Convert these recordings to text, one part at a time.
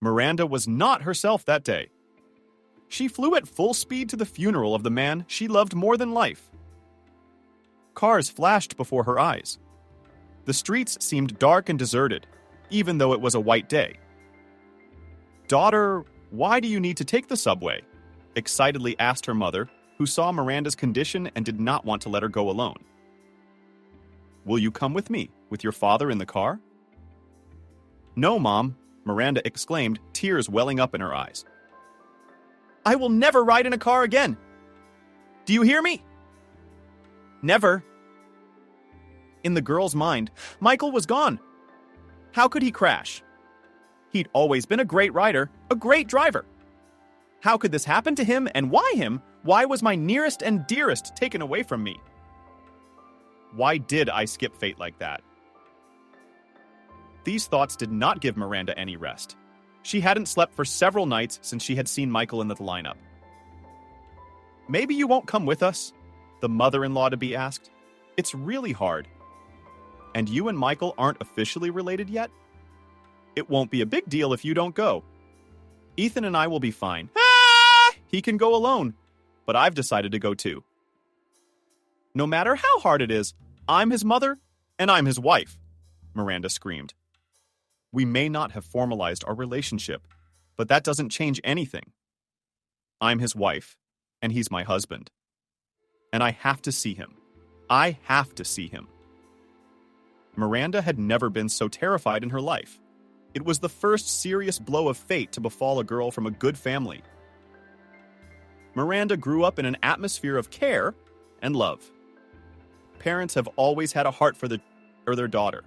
Miranda was not herself that day. She flew at full speed to the funeral of the man she loved more than life. Cars flashed before her eyes. The streets seemed dark and deserted, even though it was a white day. "Daughter, why do you need to take the subway?" excitedly asked her mother, who saw Miranda's condition and did not want to let her go alone. "Will you come with me, with your father in the car?" "No, Mom," Miranda exclaimed, tears welling up in her eyes. "I will never ride in a car again. Do you hear me? Never." In the girl's mind, Michael was gone. How could he crash? He'd always been a great rider, a great driver. How could this happen to him, and why him? Why was my nearest and dearest taken away from me? Why did I skip fate like that? These thoughts did not give Miranda any rest. She hadn't slept for several nights since she had seen Michael in the lineup. "Maybe you won't come with us?" the mother-in-law-to-be asked. "It's really hard. And you and Michael aren't officially related yet? It won't be a big deal if you don't go. Ethan and I will be fine. He can go alone, but I've decided to go too. No matter how hard it is, I'm his mother and I'm his wife," Miranda screamed. "We may not have formalized our relationship, but that doesn't change anything. I'm his wife, and he's my husband. And I have to see him. I have to see him." Miranda had never been so terrified in her life. It was the first serious blow of fate to befall a girl from a good family. Miranda grew up in an atmosphere of care and love. Parents have always had a heart for their daughter.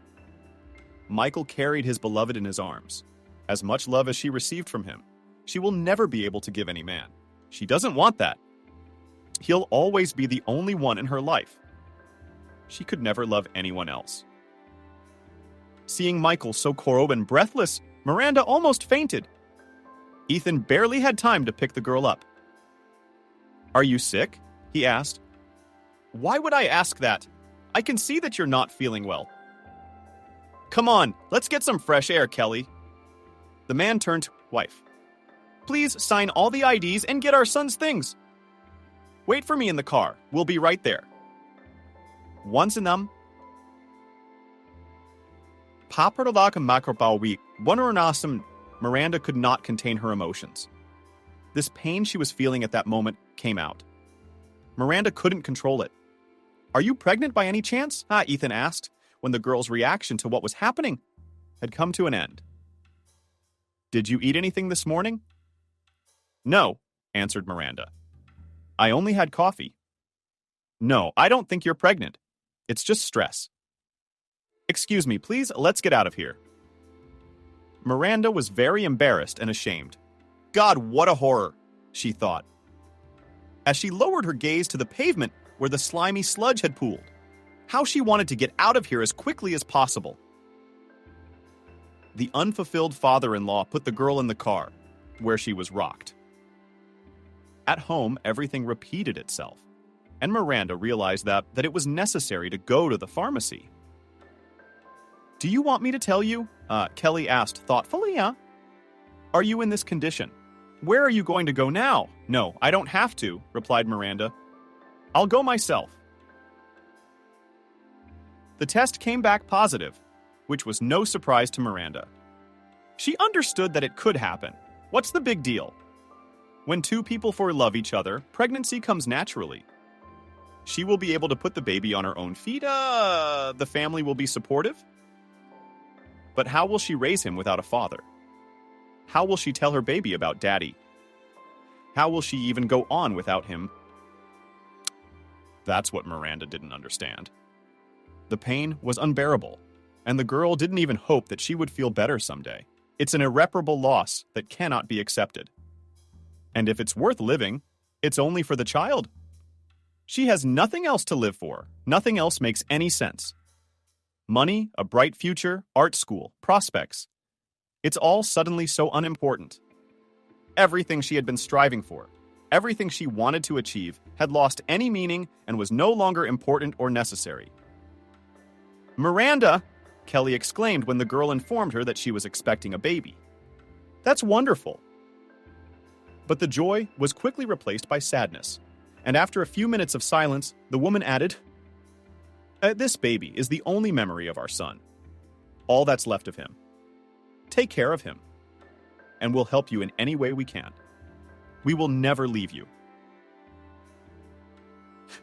Michael carried his beloved in his arms. As much love as she received from him, she will never be able to give any man. She doesn't want that. He'll always be the only one in her life. She could never love anyone else. Seeing Michael so cold and breathless, Miranda almost fainted. Ethan barely had time to pick the girl up. "Are you sick?" he asked. "Why would I ask that? I can see that you're not feeling well." "Come on, let's get some fresh air, Kelly." The man turned to his wife. "Please sign all the IDs and get our son's things. Wait for me in the car. We'll be right there." Once in them, Paparadaka Makrabawi, Wanaranasam, Miranda could not contain her emotions. This pain she was feeling at that moment came out. Miranda couldn't control it. "Are you pregnant by any chance?" Ethan asked, when the girl's reaction to what was happening had come to an end. "Did you eat anything this morning?" "No," answered Miranda. "I only had coffee." "No, I don't think you're pregnant. It's just stress." "Excuse me, please, let's get out of here." Miranda was very embarrassed and ashamed. God, what a horror, she thought, as she lowered her gaze to the pavement where the slimy sludge had pooled. How she wanted to get out of here as quickly as possible. The unfulfilled father-in-law put the girl in the car, where she was rocked. At home, everything repeated itself, and Miranda realized that it was necessary to go to the pharmacy. "Do you want me to tell you?" Kelly asked thoughtfully. "Yeah. Are you in this condition? Where are you going to go now?" "No, I don't have to," replied Miranda. "I'll go myself." The test came back positive, which was no surprise to Miranda. She understood that it could happen. What's the big deal? When two people love each other, pregnancy comes naturally. She will be able to put the baby on her own feet. The family will be supportive. But how will she raise him without a father? How will she tell her baby about daddy? How will she even go on without him? That's what Miranda didn't understand. The pain was unbearable, and the girl didn't even hope that she would feel better someday. It's an irreparable loss that cannot be accepted. And if it's worth living, it's only for the child. She has nothing else to live for. Nothing else makes any sense. Money, a bright future, art school, prospects. It's all suddenly so unimportant. Everything she had been striving for, everything she wanted to achieve, had lost any meaning and was no longer important or necessary. "Miranda!" Kelly exclaimed when the girl informed her that she was expecting a baby. That's wonderful. But the joy was quickly replaced by sadness, and after a few minutes of silence, the woman added, "This baby is the only memory of our son. All that's left of him. Take care of him, and we'll help you in any way we can. We will never leave you."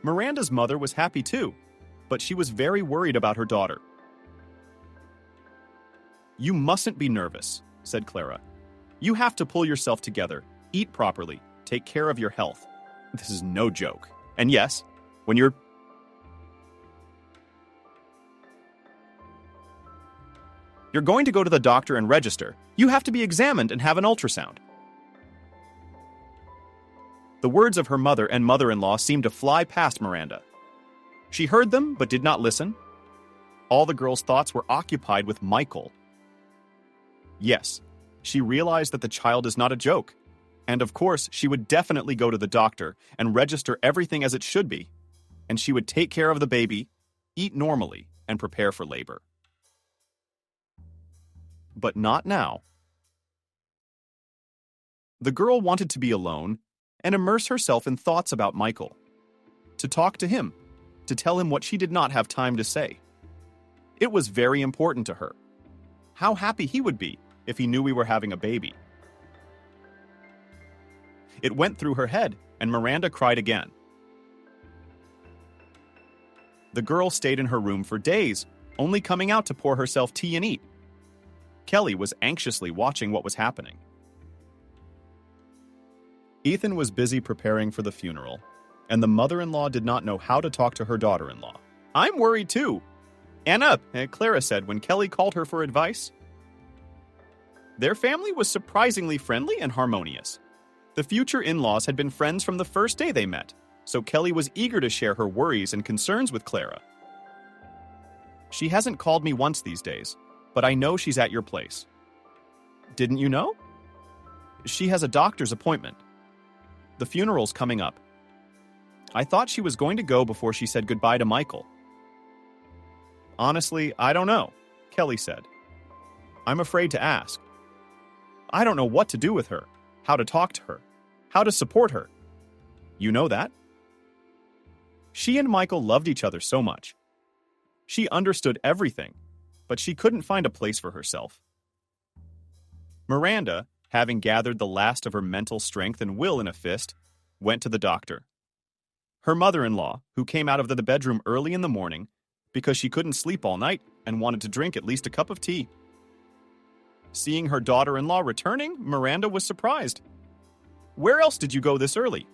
Miranda's mother was happy too, but she was very worried about her daughter. "You mustn't be nervous," said Clara. "You have to pull yourself together, eat properly, take care of your health. This is no joke. And yes, when you're going to go to the doctor and register, you have to be examined and have an ultrasound." The words of her mother and mother-in-law seemed to fly past Miranda. She heard them, but did not listen. All the girl's thoughts were occupied with Michael. Yes, she realized that the child is not a joke, and of course she would definitely go to the doctor and register everything as it should be, and she would take care of the baby, eat normally, and prepare for labor. But not now. The girl wanted to be alone and immerse herself in thoughts about Michael, to talk to him, to tell him what she did not have time to say. It was very important to her. How happy he would be if he knew we were having a baby. It went through her head, and Miranda cried again. The girl stayed in her room for days, only coming out to pour herself tea and eat. Kelly was anxiously watching what was happening. Ethan was busy preparing for the funeral, and the mother-in-law did not know how to talk to her daughter-in-law. "I'm worried too," Anna, Clara said when Kelly called her for advice. Their family was surprisingly friendly and harmonious. The future in-laws had been friends from the first day they met, so Kelly was eager to share her worries and concerns with Clara. "She hasn't called me once these days, but I know she's at your place." "Didn't you know?" "She has a doctor's appointment. The funeral's coming up. I thought she was going to go before she said goodbye to Michael." "Honestly, I don't know," Kelly said. "I'm afraid to ask. I don't know what to do with her, how to talk to her, how to support her. You know that?" She and Michael loved each other so much. She understood everything, but she couldn't find a place for herself. Miranda, having gathered the last of her mental strength and will in a fist, went to the doctor. Her mother-in-law, who came out of the bedroom early in the morning because she couldn't sleep all night and wanted to drink at least a cup of tea. Seeing her daughter-in-law returning, Miranda was surprised. "Where else did you go this early?"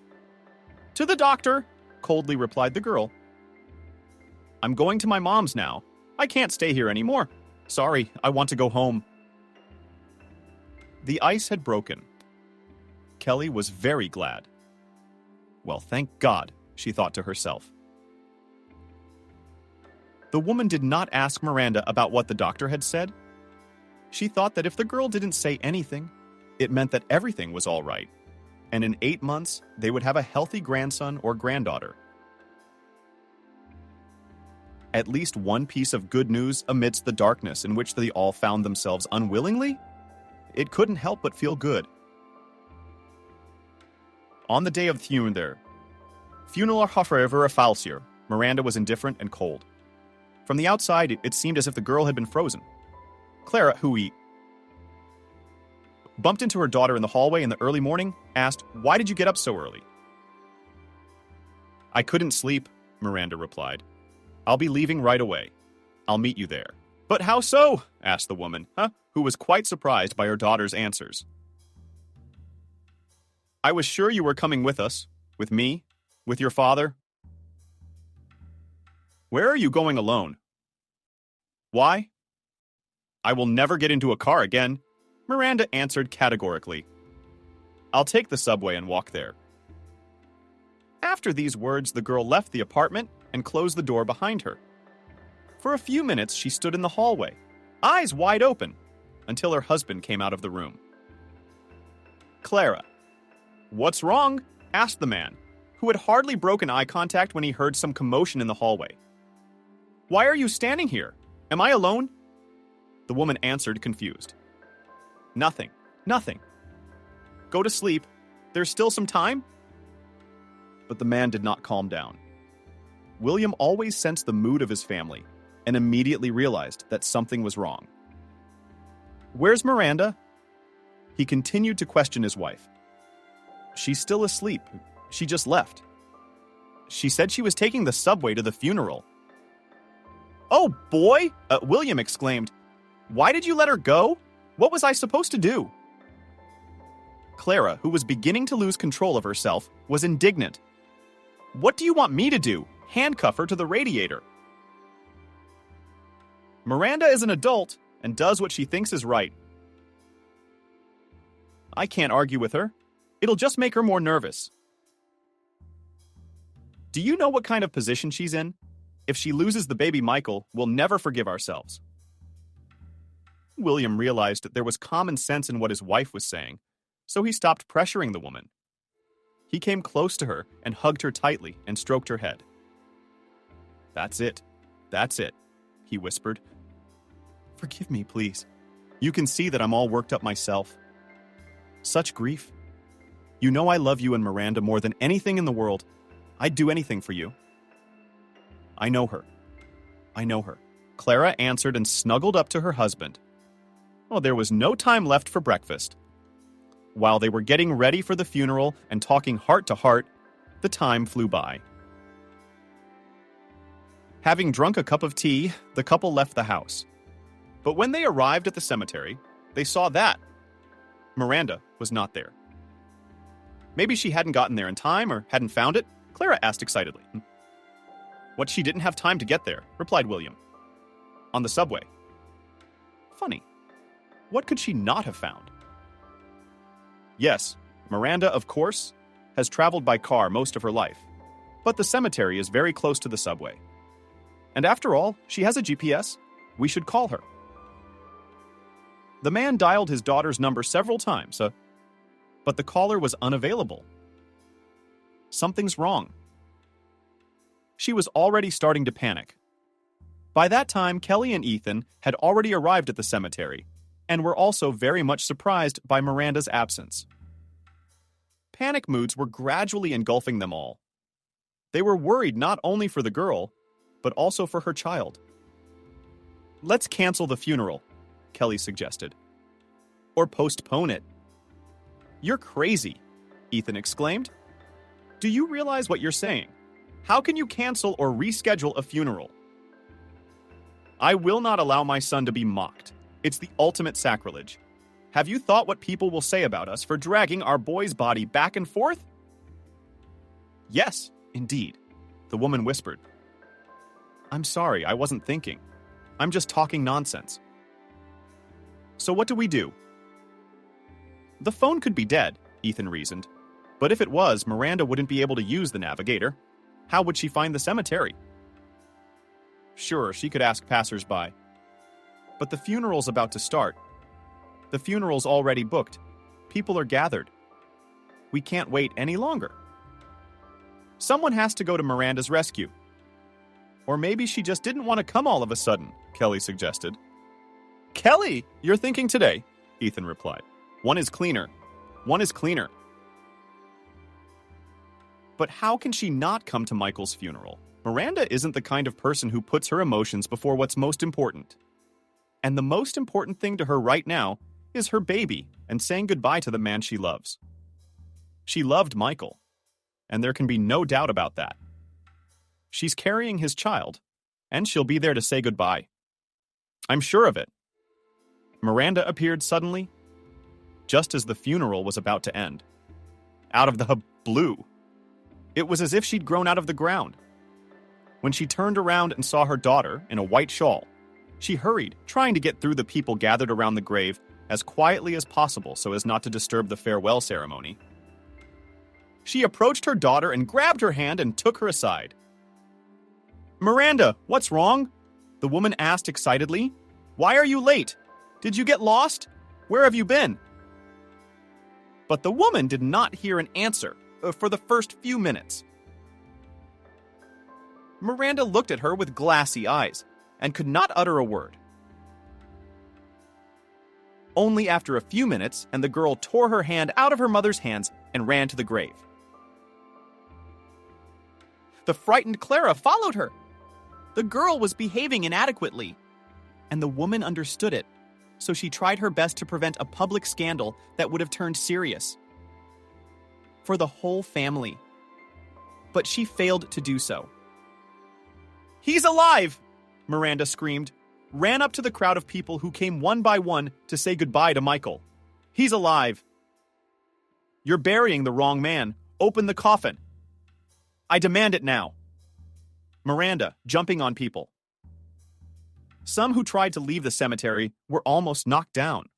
"To the doctor," coldly replied the girl. "I'm going to my mom's now. I can't stay here anymore. Sorry, I want to go home." The ice had broken. Kelly was very glad. "Well, thank God," she thought to herself. The woman did not ask Miranda about what the doctor had said. She thought that if the girl didn't say anything, it meant that everything was all right, and in 8 months they would have a healthy grandson or granddaughter. At least one piece of good news amidst the darkness in which they all found themselves unwillingly? It couldn't help but feel good. On the day of the funeral however falsier, Miranda was indifferent and cold. From the outside, it seemed as if the girl had been frozen. Clara, who bumped into her daughter in the hallway in the early morning, asked, "Why did you get up so early?" "I couldn't sleep," Miranda replied. "I'll be leaving right away. I'll meet you there." "But how so?" asked the woman, who was quite surprised by her daughter's answers. "I was sure you were coming with us, with me, with your father." "Where are you going alone?" "Why?" "I will never get into a car again," Miranda answered categorically. "I'll take the subway and walk there." After these words, the girl left the apartment and closed the door behind her. For a few minutes, she stood in the hallway, eyes wide open, until her husband came out of the room. "Clara." "What's wrong?" asked the man, who had hardly broken eye contact when he heard some commotion in the hallway. "Why are you standing here? Am I alone?" The woman answered, confused. Nothing. Go to sleep. There's still some time." But the man did not calm down. William always sensed the mood of his family and immediately realized that something was wrong. "Where's Miranda?" He continued to question his wife. "She's still asleep. She just left. She said she was taking the subway to the funeral." "Oh, boy!" William exclaimed. "Why did you let her go? What was I supposed to do?" Clara, who was beginning to lose control of herself, was indignant. "What do you want me to do? Handcuff her to the radiator." "Miranda is an adult and does what she thinks is right. I can't argue with her. It'll just make her more nervous." "Do you know what kind of position she's in? If she loses the baby Michael, we'll never forgive ourselves." William realized that there was common sense in what his wife was saying, so he stopped pressuring the woman. He came close to her and hugged her tightly and stroked her head. That's it, he whispered. "Forgive me, please. You can see that I'm all worked up myself. Such grief. You know I love you and Miranda more than anything in the world. I'd do anything for you." I know her. Clara answered and snuggled up to her husband. Oh, there was no time left for breakfast. While they were getting ready for the funeral and talking heart to heart, the time flew by. Having drunk a cup of tea, the couple left the house. But when they arrived at the cemetery, they saw that Miranda was not there. Maybe she hadn't gotten there in time or hadn't found it, Clara asked excitedly. "What, she didn't have time to get there," replied William. "On the subway." Funny. What could she not have found? Yes, Miranda, of course, has traveled by car most of her life, but the cemetery is very close to the subway. And after all, she has a GPS. We should call her. The man dialed his daughter's number several times, but the caller was unavailable. Something's wrong. She was already starting to panic. By that time, Kelly and Ethan had already arrived at the cemetery and were also very much surprised by Miranda's absence. Panic moods were gradually engulfing them all. They were worried not only for the girl, but also for her child. "Let's cancel the funeral," Kelly suggested. "Or postpone it." "You're crazy," Ethan exclaimed. "Do you realize what you're saying? How can you cancel or reschedule a funeral?" "I will not allow my son to be mocked. It's the ultimate sacrilege. Have you thought what people will say about us for dragging our boy's body back and forth?" "Yes, indeed," the woman whispered. "I'm sorry, I wasn't thinking. I'm just talking nonsense." "So what do we do?" The phone could be dead, Ethan reasoned. But if it was, Miranda wouldn't be able to use the navigator. How would she find the cemetery? Sure, she could ask passers-by. But the funeral's about to start. The funeral's already booked. People are gathered. We can't wait any longer. Someone has to go to Miranda's rescue. Or maybe she just didn't want to come all of a sudden, Kelly suggested. "Kelly, you're thinking today," Ethan replied. One is cleaner. But how can she not come to Michael's funeral? Miranda isn't the kind of person who puts her emotions before what's most important. And the most important thing to her right now is her baby and saying goodbye to the man she loves. She loved Michael, and there can be no doubt about that. She's carrying his child, and she'll be there to say goodbye. I'm sure of it. Miranda appeared suddenly, just as the funeral was about to end. Out of the blue. It was as if she'd grown out of the ground. When she turned around and saw her daughter in a white shawl, she hurried, trying to get through the people gathered around the grave as quietly as possible so as not to disturb the farewell ceremony. She approached her daughter and grabbed her hand and took her aside. "Miranda, what's wrong?" the woman asked excitedly. "Why are you late? Did you get lost? Where have you been?" But the woman did not hear an answer for the first few minutes. Miranda looked at her with glassy eyes and could not utter a word. only after a few minutes, and the girl tore her hand out of her mother's hands and ran to the grave. The frightened Clara followed her. The girl was behaving inadequately, and the woman understood it, so she tried her best to prevent a public scandal that would have turned serious for the whole family. But she failed to do so. "He's alive!" Miranda screamed, ran up to the crowd of people who came one by one to say goodbye to Michael. "He's alive." "You're burying the wrong man. Open the coffin." "I demand it now." Miranda, jumping on people. Some who tried to leave the cemetery were almost knocked down.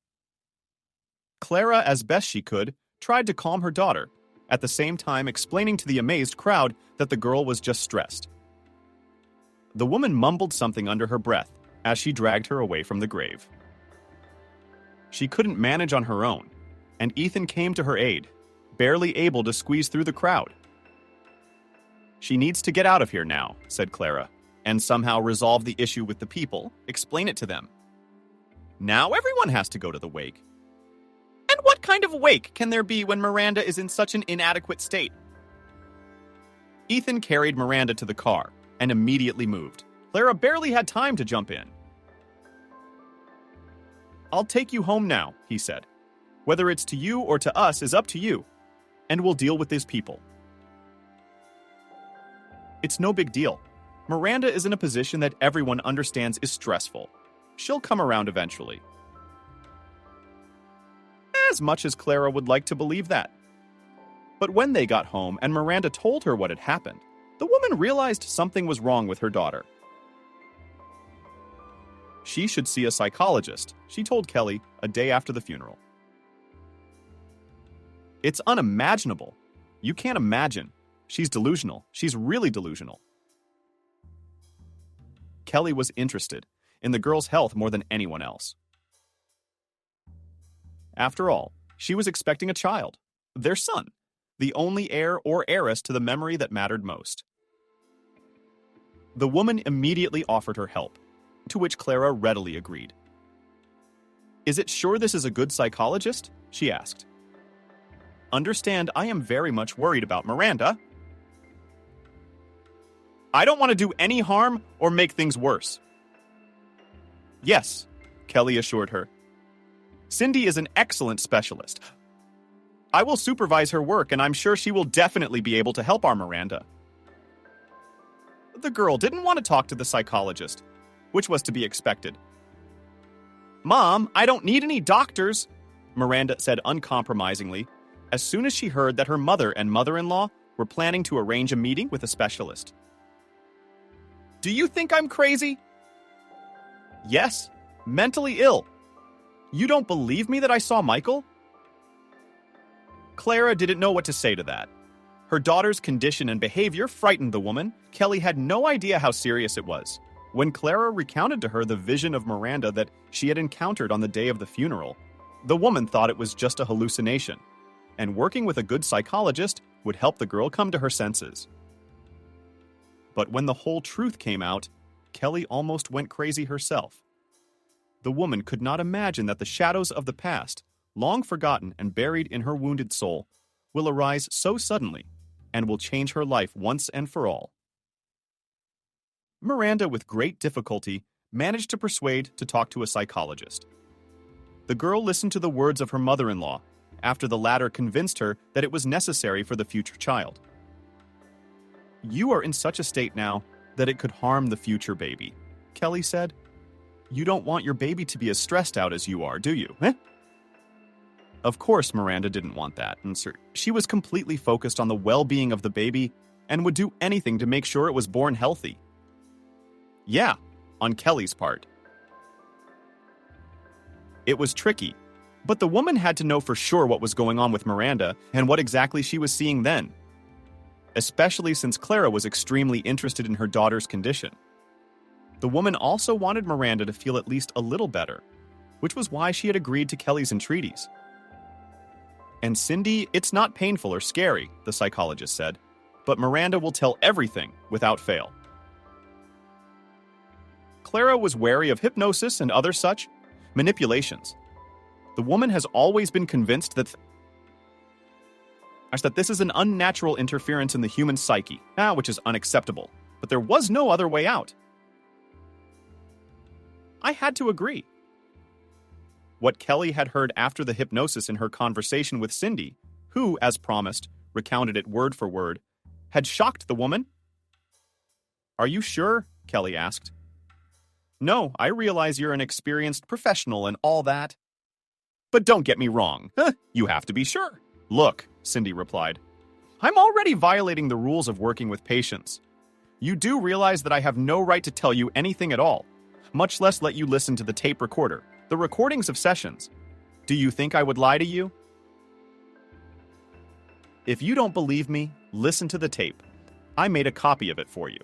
Clara, as best she could, tried to calm her daughter, at the same time explaining to the amazed crowd that the girl was just stressed. The woman mumbled something under her breath as she dragged her away from the grave. She couldn't manage on her own, and Ethan came to her aid, barely able to squeeze through the crowd. "She needs to get out of here now," said Clara, "and somehow resolve the issue with the people, explain it to them. Now everyone has to go to the wake." "And what kind of wake can there be when Miranda is in such an inadequate state?" Ethan carried Miranda to the car and immediately moved. Clara barely had time to jump in. "I'll take you home now," he said. "Whether it's to you or to us is up to you, and we'll deal with these people." "It's no big deal. Miranda is in a position that everyone understands is stressful. She'll come around eventually." As much as Clara would like to believe that. But when they got home and Miranda told her what had happened, the woman realized something was wrong with her daughter. She should see a psychologist, she told Kelly a day after the funeral. "It's unimaginable. You can't imagine. She's delusional. She's really delusional." Kelly was interested in the girl's health more than anyone else. After all, she was expecting a child, their son, the only heir or heiress to the memory that mattered most. The woman immediately offered her help, to which Clara readily agreed. "Is it sure this is a good psychologist?" she asked. "Understand, I am very much worried about Miranda. I don't want to do any harm or make things worse." "Yes," Kelly assured her. "Cindy is an excellent specialist. I will supervise her work, and I'm sure she will definitely be able to help our Miranda." The girl didn't want to talk to the psychologist, which was to be expected. "Mom, I don't need any doctors," Miranda said uncompromisingly, as soon as she heard that her mother and mother-in-law were planning to arrange a meeting with a specialist. "Do you think I'm crazy?" "Yes, mentally ill. You don't believe me that I saw Michael?" Clara didn't know what to say to that. Her daughter's condition and behavior frightened the woman. Kelly had no idea how serious it was. When Clara recounted to her the vision of Miranda that she had encountered on the day of the funeral, the woman thought it was just a hallucination, and working with a good psychologist would help the girl come to her senses. But when the whole truth came out, Kelly almost went crazy herself. The woman could not imagine that the shadows of the past, long forgotten and buried in her wounded soul, will arise so suddenly and will change her life once and for all. Miranda, with great difficulty, managed to persuade to talk to a psychologist. The girl listened to the words of her mother-in-law after the latter convinced her that it was necessary for the future child. "You are in such a state now that it could harm the future baby," Kelly said. "You don't want your baby to be as stressed out as you are, do you, eh?" Of course, Miranda didn't want that, and she was completely focused on the well-being of the baby and would do anything to make sure it was born healthy. Yeah, on Kelly's part. It was tricky, but the woman had to know for sure what was going on with Miranda and what exactly she was seeing then, especially since Clara was extremely interested in her daughter's condition. The woman also wanted Miranda to feel at least a little better, which was why she had agreed to Kelly's entreaties. "And Cindy, it's not painful or scary," the psychologist said, "but Miranda will tell everything without fail." Clara was wary of hypnosis and other such manipulations. The woman has always been convinced that this is an unnatural interference in the human psyche, which is unacceptable, but there was no other way out. I had to agree. What Kelly had heard after the hypnosis in her conversation with Cindy, who, as promised, recounted it word for word, had shocked the woman. "Are you sure?" Kelly asked. "No, I realize you're an experienced professional and all that. But don't get me wrong, you have to be sure." "Look," Cindy replied, "I'm already violating the rules of working with patients. You do realize that I have no right to tell you anything at all, much less let you listen to the tape recorder, the recordings of sessions. Do you think I would lie to you? If you don't believe me, listen to the tape. I made a copy of it for you.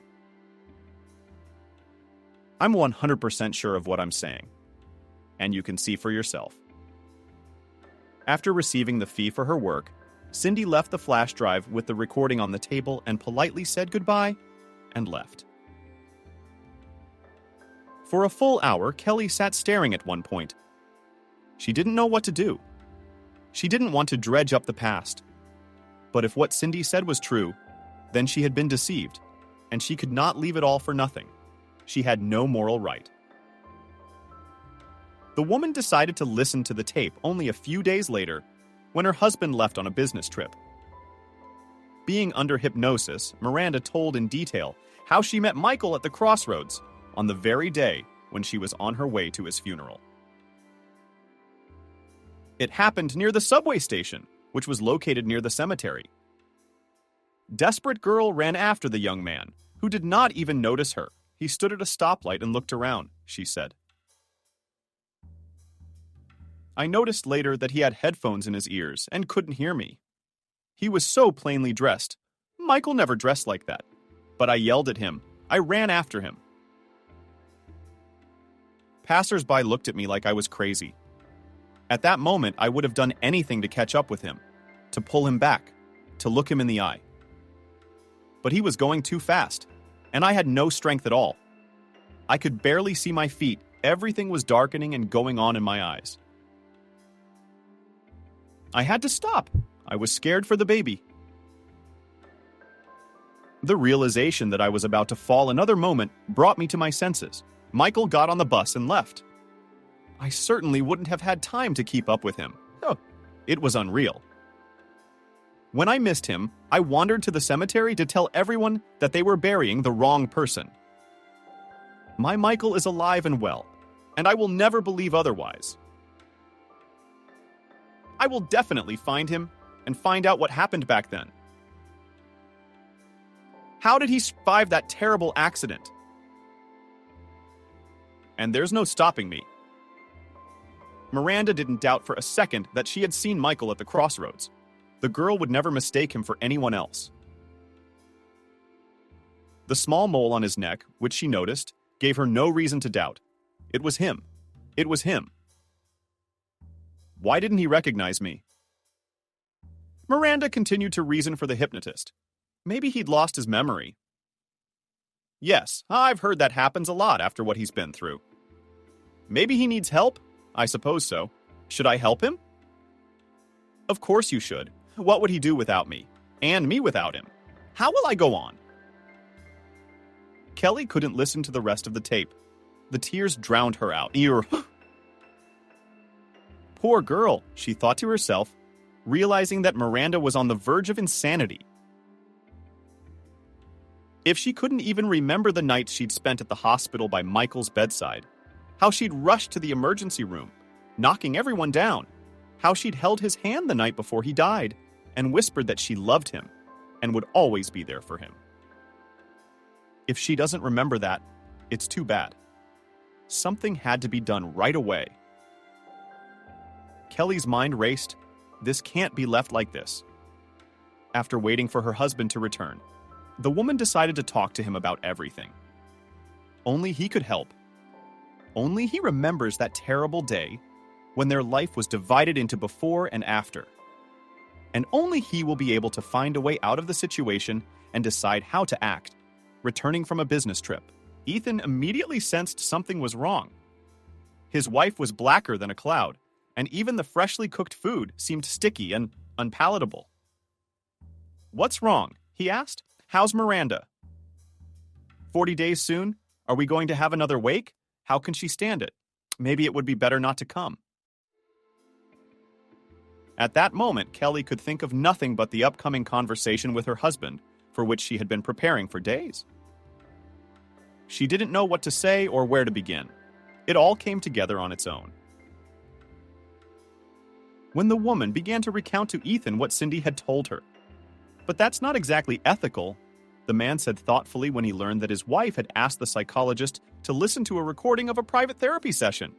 I'm 100% sure of what I'm saying, and you can see for yourself." After receiving the fee for her work, Cindy left the flash drive with the recording on the table and politely said goodbye and left. For a full hour, Kelly sat staring at one point. She didn't know what to do. She didn't want to dredge up the past. But if what Cindy said was true, then she had been deceived, and she could not leave it all for nothing. She had no moral right. The woman decided to listen to the tape only a few days later, when her husband left on a business trip. Being under hypnosis, Miranda told in detail how she met Michael at the crossroads on the very day when she was on her way to his funeral. It happened near the subway station, which was located near the cemetery. Desperate girl ran after the young man, who did not even notice her. He stood at a stoplight and looked around, she said. I noticed later that he had headphones in his ears and couldn't hear me. He was so plainly dressed. Michael never dressed like that. But I yelled at him. I ran after him. Passers-by looked at me like I was crazy. At that moment, I would have done anything to catch up with him, to pull him back, to look him in the eye. But he was going too fast, and I had no strength at all. I could barely see my feet. Everything was darkening and going on in my eyes. I had to stop. I was scared for the baby. The realization that I was about to fall another moment brought me to my senses. Michael got on the bus and left. I certainly wouldn't have had time to keep up with him. It was unreal. When I missed him, I wandered to the cemetery to tell everyone that they were burying the wrong person. My Michael is alive and well, and I will never believe otherwise. I will definitely find him and find out what happened back then. How did he survive that terrible accident? And there's no stopping me. Miranda didn't doubt for a second that she had seen Michael at the crossroads. The girl would never mistake him for anyone else. The small mole on his neck, which she noticed, gave her no reason to doubt. It was him. It was him. Why didn't he recognize me? Miranda continued to reason for the hypnotist. Maybe he'd lost his memory. Yes, I've heard that happens a lot after what he's been through. Maybe he needs help? I suppose so. Should I help him? Of course you should. What would he do without me? And me without him? How will I go on? Kelly couldn't listen to the rest of the tape. The tears drowned her out. Poor girl, she thought to herself, realizing that Miranda was on the verge of insanity. If she couldn't even remember the nights she'd spent at the hospital by Michael's bedside, how she'd rushed to the emergency room, knocking everyone down, how she'd held his hand the night before he died and whispered that she loved him and would always be there for him. If she doesn't remember that, it's too bad. Something had to be done right away. Kelly's mind raced. This can't be left like this. After waiting for her husband to return, the woman decided to talk to him about everything. Only he could help. Only he remembers that terrible day when their life was divided into before and after. And only he will be able to find a way out of the situation and decide how to act. Returning from a business trip, Ethan immediately sensed something was wrong. His wife was blacker than a cloud, and even the freshly cooked food seemed sticky and unpalatable. "What's wrong?" he asked. "How's Miranda?" 40 days soon? Are we going to have another wake? How can she stand it? Maybe it would be better not to come." At that moment, Kelly could think of nothing but the upcoming conversation with her husband, for which she had been preparing for days. She didn't know what to say or where to begin. It all came together on its own. When the woman began to recount to Ethan what Cindy had told her. "But that's not exactly ethical," the man said thoughtfully when he learned that his wife had asked the psychologist to listen to a recording of a private therapy session.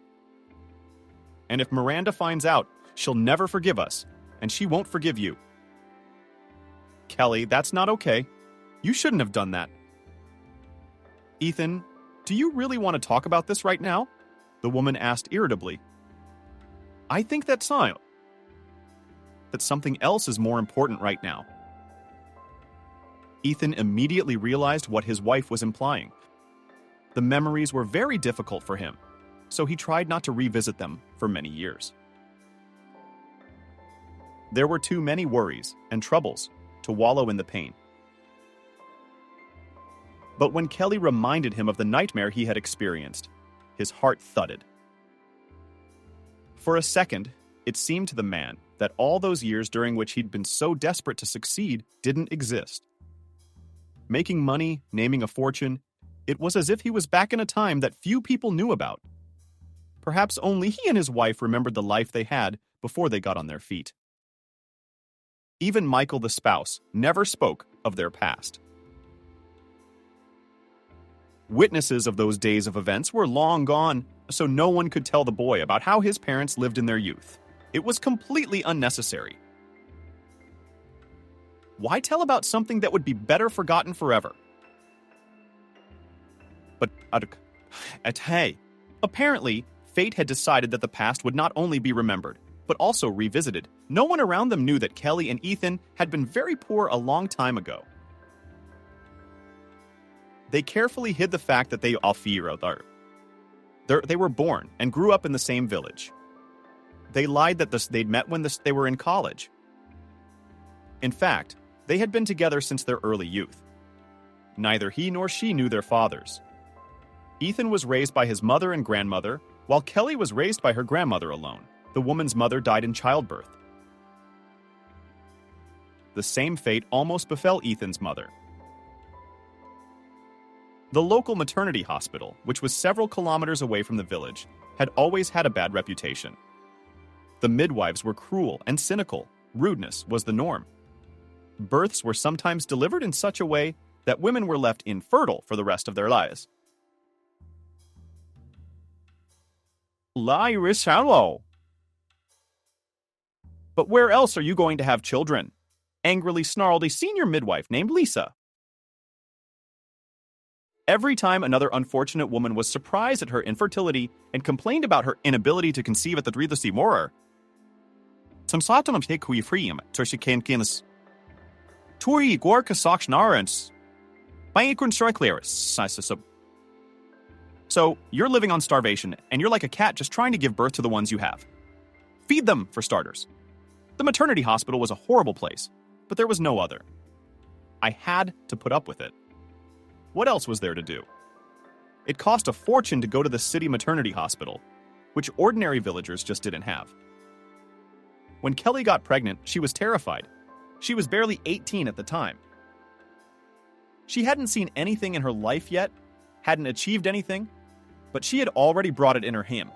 "And if Miranda finds out, she'll never forgive us, and she won't forgive you." "Kelly, that's not okay. You shouldn't have done that." "Ethan, do you really want to talk about this right now?" the woman asked irritably. "I think that something else is more important right now." Ethan immediately realized what his wife was implying. The memories were very difficult for him, so he tried not to revisit them for many years. There were too many worries and troubles to wallow in the pain. But when Kelly reminded him of the nightmare he had experienced, his heart thudded. For a second, it seemed to the man that all those years during which he'd been so desperate to succeed didn't exist. Making money, naming a fortune, it was as if he was back in a time that few people knew about. Perhaps only he and his wife remembered the life they had before they got on their feet. Even Michael, the spouse, never spoke of their past. Witnesses of those days of events were long gone, so no one could tell the boy about how his parents lived in their youth. It was completely unnecessary. Why tell about something that would be better forgotten forever? But, hey, apparently, fate had decided that the past would not only be remembered, but also revisited. No one around them knew that Kelly and Ethan had been very poor a long time ago. They carefully hid the fact that they were born and grew up in the same village. They lied that they'd met when they were in college. In fact, they had been together since their early youth. Neither he nor she knew their fathers. Ethan was raised by his mother and grandmother, while Kelly was raised by her grandmother alone. The woman's mother died in childbirth. The same fate almost befell Ethan's mother. The local maternity hospital, which was several kilometers away from the village, had always had a bad reputation. The midwives were cruel and cynical. Rudeness was the norm. Births were sometimes delivered in such a way that women were left infertile for the rest of their lives. Hello. But where else are you going to have children? Angrily snarled a senior midwife named Lisa. Every time another unfortunate woman was surprised at her infertility and complained about her inability to conceive at the Dridasi Morer. Some Satanum Hikui Freem, Turshikankinis. Turi Gorka Sokshnarens. Bankun Sarkleris, So, you're living on starvation, and you're like a cat just trying to give birth to the ones you have. Feed them, for starters. The maternity hospital was a horrible place, but there was no other. I had to put up with it. What else was there to do? It cost a fortune to go to the city maternity hospital, which ordinary villagers just didn't have. When Kelly got pregnant, she was terrified. She was barely 18 at the time. She hadn't seen anything in her life yet, hadn't achieved anything, but she had already brought it in her hymn.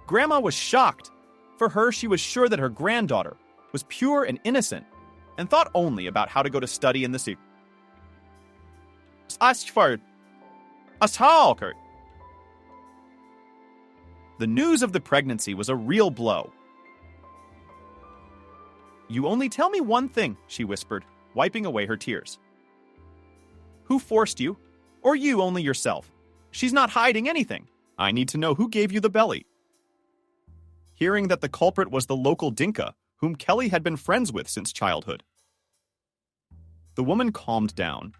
Grandma was shocked. For her, she was sure that her granddaughter was pure and innocent, and thought only about how to go to study in the city. The news of the pregnancy was a real blow. You only tell me one thing, she whispered, wiping away her tears. Who forced you? Or you only yourself? She's not hiding anything. I need to know who gave you the belly. Hearing that the culprit was the local Dinka, whom Kelly had been friends with since childhood. The woman calmed down.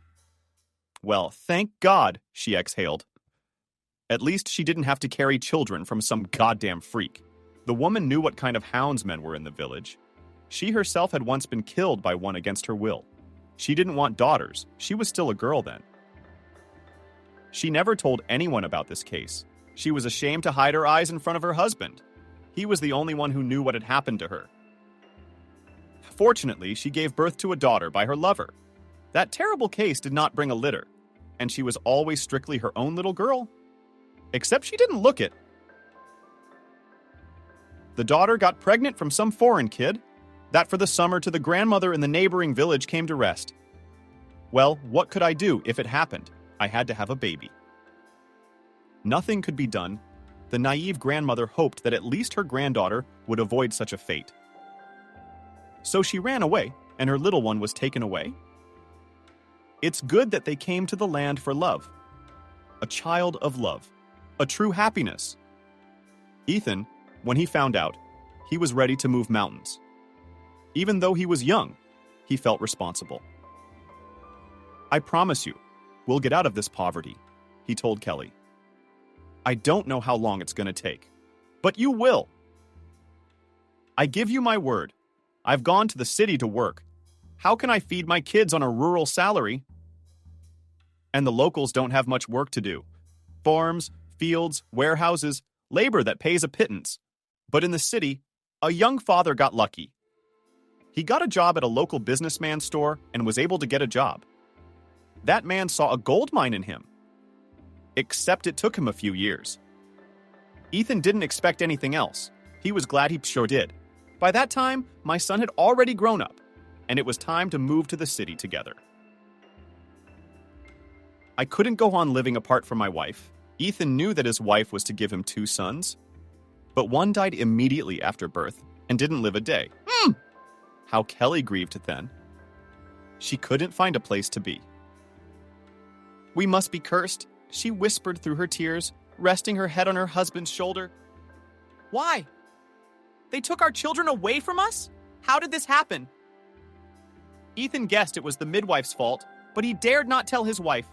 Well, thank God, she exhaled. At least she didn't have to carry children from some goddamn freak. The woman knew what kind of houndsmen were in the village. She herself had once been killed by one against her will. She didn't want daughters. She was still a girl then. She never told anyone about this case. She was ashamed to hide her eyes in front of her husband. He was the only one who knew what had happened to her. Fortunately, she gave birth to a daughter by her lover. That terrible case did not bring a litter, and she was always strictly her own little girl. Except she didn't look it. The daughter got pregnant from some foreign kid. That for the summer to the grandmother in the neighboring village came to rest. Well, what could I do if it happened? I had to have a baby. Nothing could be done. The naive grandmother hoped that at least her granddaughter would avoid such a fate. So she ran away, and her little one was taken away. It's good that they came to the land for love. A child of love. A true happiness. Ethan, when he found out, he was ready to move mountains. Even though he was young, he felt responsible. I promise you, we'll get out of this poverty, he told Kelly. I don't know how long it's going to take, but you will. I give you my word. I've gone to the city to work. How can I feed my kids on a rural salary? And the locals don't have much work to do. Farms, fields, warehouses, labor that pays a pittance. But in the city, a young father got lucky. He got a job at a local businessman's store and was able to get a job. That man saw a gold mine in him. Except it took him a few years. Ethan didn't expect anything else. He was glad he sure did. By that time, my son had already grown up, and it was time to move to the city together. I couldn't go on living apart from my wife. Ethan knew that his wife was to give him 2 sons, but one died immediately after birth and didn't live a day. How Kelly grieved then. She couldn't find a place to be. We must be cursed, she whispered through her tears, resting her head on her husband's shoulder. Why? They took our children away from us? How did this happen? Ethan guessed it was the midwife's fault, but he dared not tell his wife.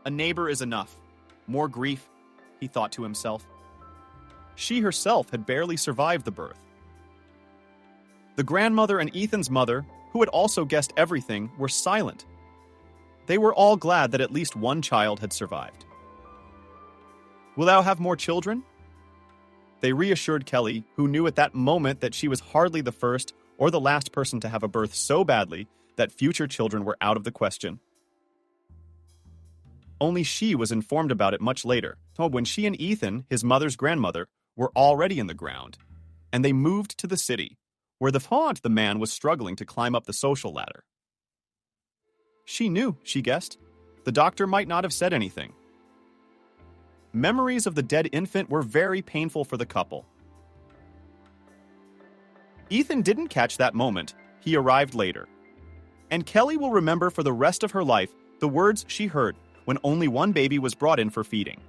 A neighbor is enough. More grief, he thought to himself. She herself had barely survived the birth. The grandmother and Ethan's mother, who had also guessed everything, were silent. They were all glad that at least one child had survived. Will thou have more children? They reassured Kelly, who knew at that moment that she was hardly the first or the last person to have a birth so badly that future children were out of the question. Only she was informed about it much later, when she and Ethan, his mother's grandmother, were already in the ground, and they moved to the city, where the man was struggling to climb up the social ladder. She knew, she guessed. The doctor might not have said anything. Memories of the dead infant were very painful for the couple. Ethan didn't catch that moment. He arrived later. And Kelly will remember for the rest of her life the words she heard when only one baby was brought in for feeding.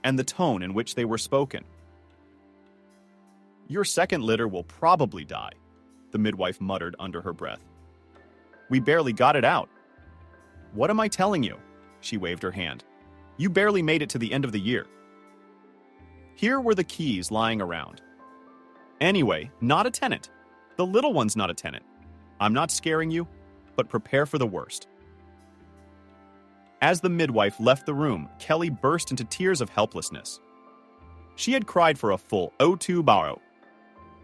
And the tone in which they were spoken. Your second litter will probably die, the midwife muttered under her breath. We barely got it out. What am I telling you? She waved her hand. You barely made it to the end of the year. Here were the keys lying around. Anyway, not a tenant. The little one's not a tenant. I'm not scaring you, but prepare for the worst. As the midwife left the room, Kelly burst into tears of helplessness. She had cried for a full 2 hours.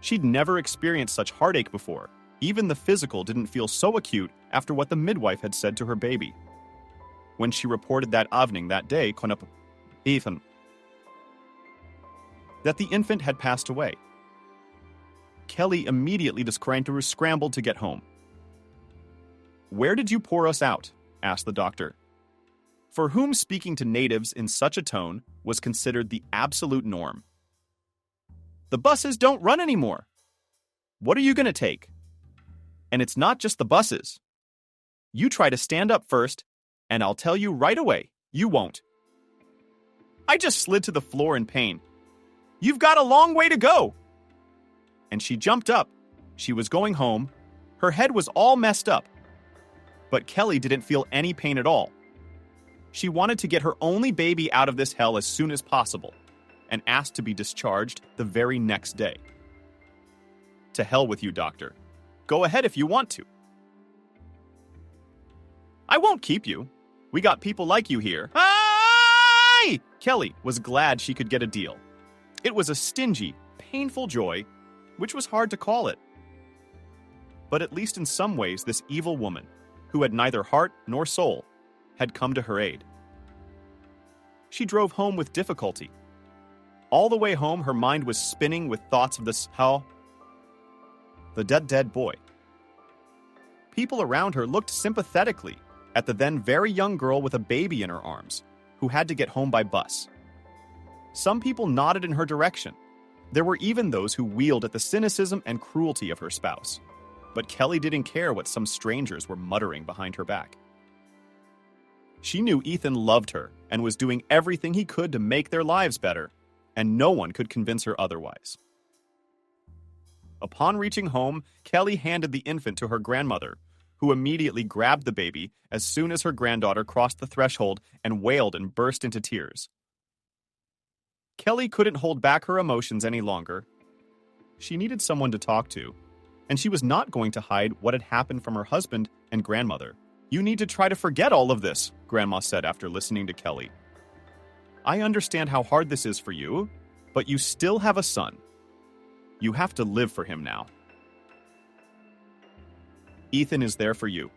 She'd never experienced such heartache before. Even the physical didn't feel so acute after what the midwife had said to her baby. When she reported that evening that day, Ethan, that the infant had passed away. Kelly immediately scrambled to get home. Where did you pour us out? Asked the doctor, for whom speaking to natives in such a tone was considered the absolute norm. The buses don't run anymore. What are you going to take? And it's not just the buses. You try to stand up first, and I'll tell you right away, you won't. I just slid to the floor in pain. You've got a long way to go. And she jumped up. She was going home. Her head was all messed up. But Kelly didn't feel any pain at all. She wanted to get her only baby out of this hell as soon as possible. and asked to be discharged the very next day. To hell with you, doctor. Go ahead if you want to. I won't keep you. We got people like you here. Aye! Kelly was glad she could get a deal. It was a stingy, painful joy, which was hard to call it. But at least in some ways, this evil woman, who had neither heart nor soul, had come to her aid. She drove home with difficulty. All the way home, her mind was spinning with thoughts of the dead boy. People around her looked sympathetically at the then very young girl with a baby in her arms, who had to get home by bus. Some people nodded in her direction. There were even those who wheeled at the cynicism and cruelty of her spouse. But Kelly didn't care what some strangers were muttering behind her back. She knew Ethan loved her and was doing everything he could to make their lives better, and no one could convince her otherwise. Upon reaching home, Kelly handed the infant to her grandmother, who immediately grabbed the baby as soon as her granddaughter crossed the threshold and wailed and burst into tears. Kelly couldn't hold back her emotions any longer. She needed someone to talk to, and she was not going to hide what had happened from her husband and grandmother. You need to try to forget all of this, Grandma said after listening to Kelly. I understand how hard this is for you, but you still have a son. You have to live for him now. Ethan is there for you.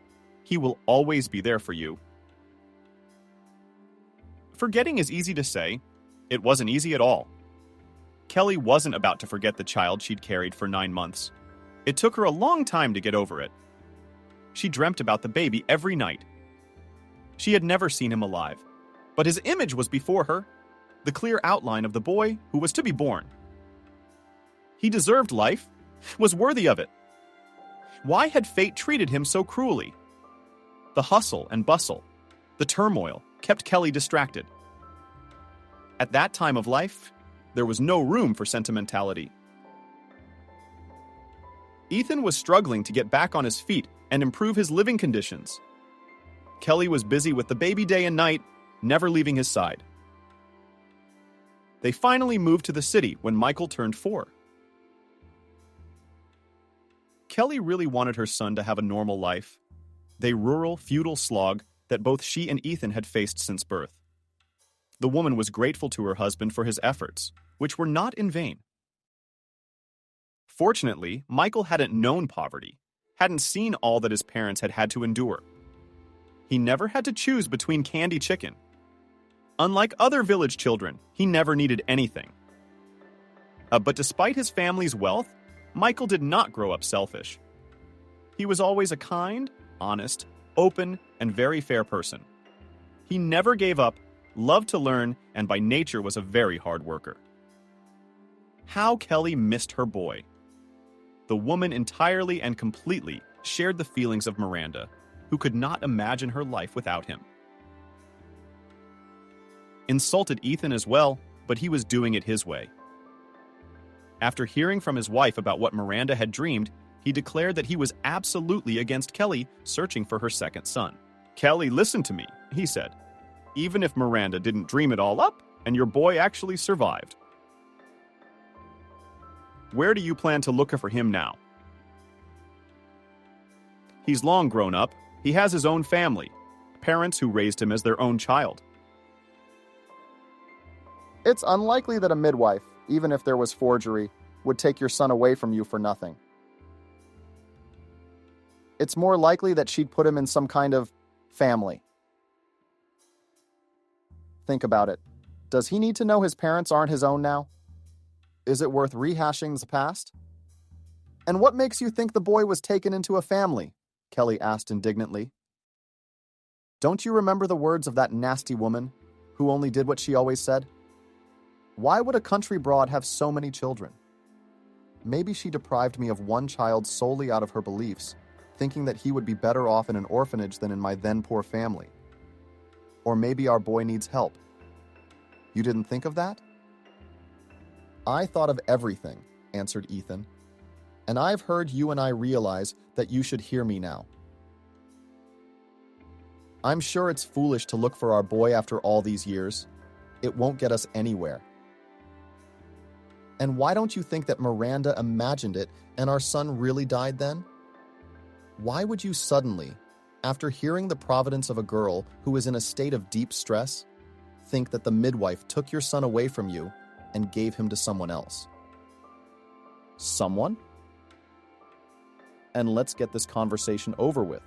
He will always be there for you. Forgetting is easy to say. It wasn't easy at all. Kelly wasn't about to forget the child she'd carried for 9 months. It took her a long time to get over it. She dreamt about the baby every night. She had never seen him alive, but his image was before her, the clear outline of the boy who was to be born. He deserved life, was worthy of it. Why had fate treated him so cruelly? The hustle and bustle, the turmoil, kept Kelly distracted. At that time of life, there was no room for sentimentality. Ethan was struggling to get back on his feet and improve his living conditions. Kelly was busy with the baby day and night, never leaving his side. They finally moved to the city when Michael turned 4. Kelly really wanted her son to have a normal life, the rural, feudal slog that both she and Ethan had faced since birth. The woman was grateful to her husband for his efforts, which were not in vain. Fortunately, Michael hadn't known poverty, hadn't seen all that his parents had had to endure. He never had to choose between candy chicken. Unlike other village children, he never needed anything. But despite his family's wealth, Michael did not grow up selfish. He was always a kind, honest, open, and very fair person. He never gave up, loved to learn, and by nature was a very hard worker. How Kelly missed her boy. The woman entirely and completely shared the feelings of Miranda, who could not imagine her life without him. Insulted Ethan as well, but he was doing it his way. After hearing from his wife about what Miranda had dreamed, he declared that he was absolutely against Kelly searching for her second son. Kelly, listen to me, he said. Even if Miranda didn't dream it all up, and your boy actually survived. Where do you plan to look for him now? He's long grown up. He has his own family, parents who raised him as their own child. It's unlikely that a midwife, even if there was forgery, would take your son away from you for nothing. It's more likely that she'd put him in some kind of family. Think about it. Does he need to know his parents aren't his own now? Is it worth rehashing the past? And what makes you think the boy was taken into a family? Kelly asked indignantly. Don't you remember the words of that nasty woman who only did what she always said? Why would a country broad have so many children? Maybe she deprived me of one child solely out of her beliefs, thinking that he would be better off in an orphanage than in my then poor family. Or maybe our boy needs help. You didn't think of that? I thought of everything, answered Ethan. And I've heard you and I realize that you should hear me now. I'm sure it's foolish to look for our boy after all these years. It won't get us anywhere. And why don't you think that Miranda imagined it and our son really died then? Why would you suddenly, after hearing the providence of a girl who is in a state of deep stress, think that the midwife took your son away from you and gave him to someone else? Someone? And let's get this conversation over with.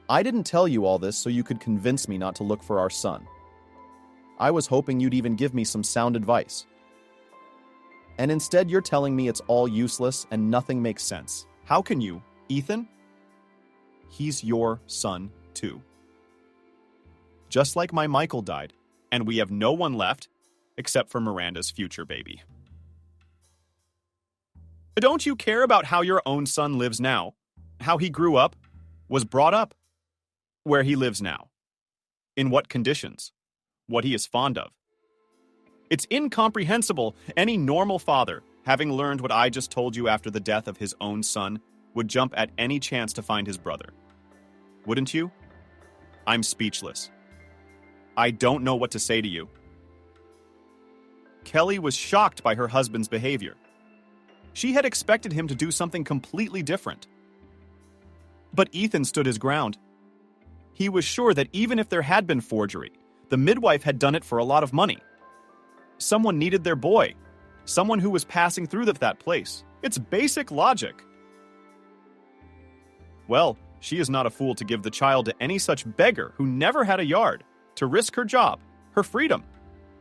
I didn't tell you all this so you could convince me not to look for our son. I was hoping you'd even give me some sound advice. And instead you're telling me it's all useless and nothing makes sense. How can you, Ethan? He's your son, too. Just like my Michael died, and we have no one left except for Miranda's future baby. Don't you care about how your own son lives now? How he grew up, was brought up, where he lives now, in what conditions, what he is fond of? It's incomprehensible any normal father, having learned what I just told you after the death of his own son, would jump at any chance to find his brother. Wouldn't you? I'm speechless. I don't know what to say to you. Kelly was shocked by her husband's behavior. She had expected him to do something completely different. But Ethan stood his ground. He was sure that even if there had been forgery, the midwife had done it for a lot of money. Someone needed their boy. Someone who was passing through that place. It's basic logic. Well, she is not a fool to give the child to any such beggar who never had a yard, to risk her job, her freedom.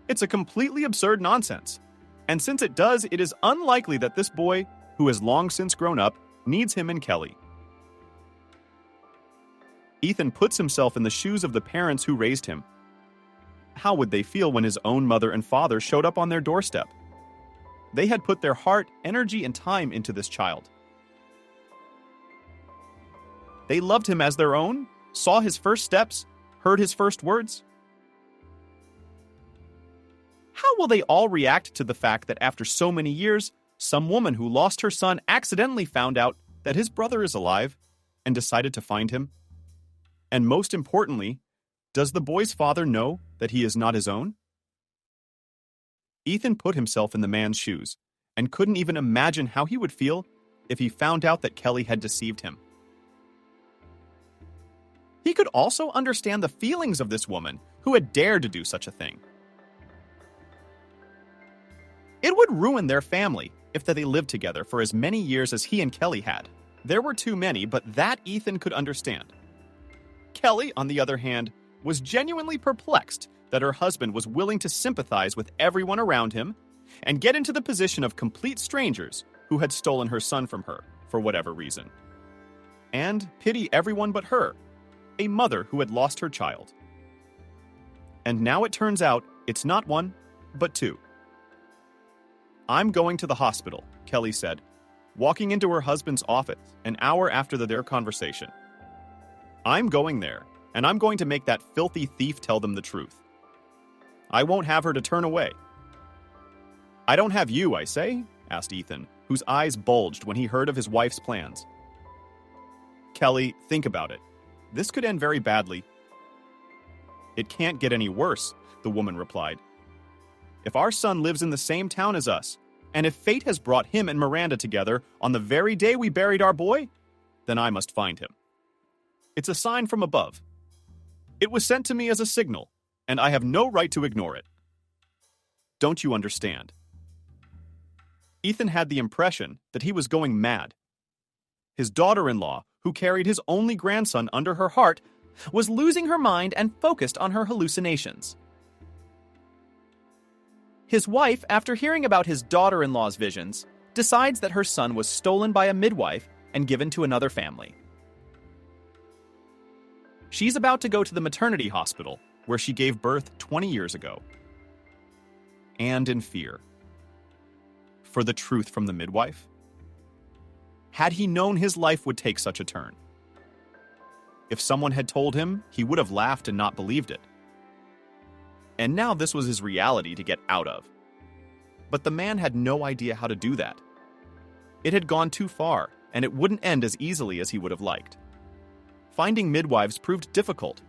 It's a completely absurd nonsense. And since it does, it is unlikely that this boy, who has long since grown up, needs him and Kelly. Ethan puts himself in the shoes of the parents who raised him. How would they feel when his own mother and father showed up on their doorstep? They had put their heart, energy, and time into this child. They loved him as their own, saw his first steps, heard his first words. How will they all react to the fact that after so many years, some woman who lost her son accidentally found out that his brother is alive and decided to find him? And most importantly, does the boy's father know that he is not his own? Ethan put himself in the man's shoes and couldn't even imagine how he would feel if he found out that Kelly had deceived him. He could also understand the feelings of this woman who had dared to do such a thing. It would ruin their family if they lived together for as many years as he and Kelly had. There were too many, but that Ethan could understand. Kelly, on the other hand, was genuinely perplexed that her husband was willing to sympathize with everyone around him and get into the position of complete strangers who had stolen her son from her for whatever reason. And pity everyone but her, a mother who had lost her child. And now it turns out it's not one, but two. I'm going to the hospital, Kelly said, walking into her husband's office an hour after their conversation. I'm going there, and I'm going to make that filthy thief tell them the truth. I won't have her to turn away. I don't have you, I say? Asked Ethan, whose eyes bulged when he heard of his wife's plans. Kelly, think about it. This could end very badly. It can't get any worse, the woman replied. If our son lives in the same town as us, and if fate has brought him and Miranda together on the very day we buried our boy, then I must find him. It's a sign from above. It was sent to me as a signal, and I have no right to ignore it. Don't you understand? Ethan had the impression that he was going mad. His daughter-in-law, who carried his only grandson under her heart, was losing her mind and focused on her hallucinations. His wife, after hearing about his daughter-in-law's visions, decides that her son was stolen by a midwife and given to another family. She's about to go to the maternity hospital where she gave birth 20 years ago. And in fear. For the truth from the midwife? Had he known his life would take such a turn? If someone had told him, he would have laughed and not believed it. And now this was his reality to get out of. But the man had no idea how to do that. It had gone too far, and it wouldn't end as easily as he would have liked. Finding midwives proved difficult.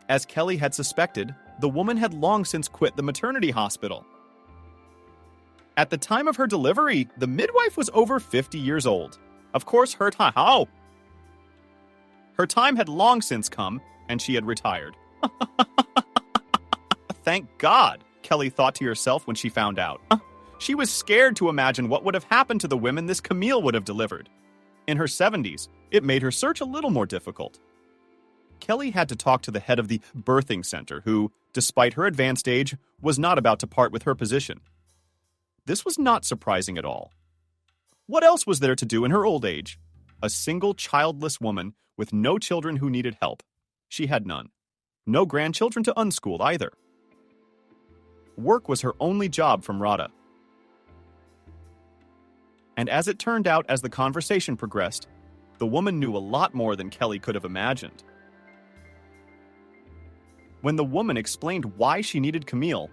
As Kelly had suspected, the woman had long since quit the maternity hospital. At the time of her delivery, the midwife was over 50 years old. Of course, her time had long since come, and she had retired. Thank God, Kelly thought to herself when she found out. She was scared to imagine what would have happened to the women this Camille would have delivered. In her 70s, it made her search a little more difficult. Kelly had to talk to the head of the birthing center, who, despite her advanced age, was not about to part with her position. This was not surprising at all. What else was there to do in her old age? A single childless woman with no children who needed help. She had none. No grandchildren to unschool either. Work was her only job from Radha. And as it turned out as the conversation progressed, the woman knew a lot more than Kelly could have imagined. When the woman explained why she needed Camille,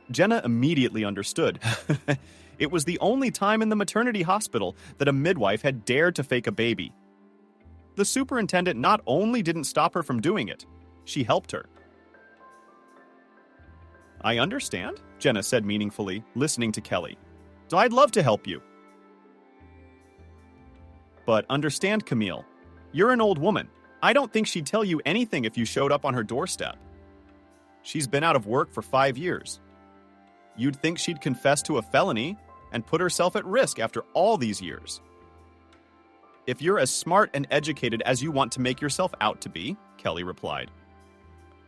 Jenna immediately understood. It was the only time in the maternity hospital that a midwife had dared to fake a baby. The superintendent not only didn't stop her from doing it, she helped her. I understand, Jenna said meaningfully, listening to Kelly. I'd love to help you. But understand, Camille, you're an old woman. I don't think she'd tell you anything if you showed up on her doorstep. She's been out of work for 5 years. You'd think she'd confess to a felony and put herself at risk after all these years. If you're as smart and educated as you want to make yourself out to be, Kelly replied.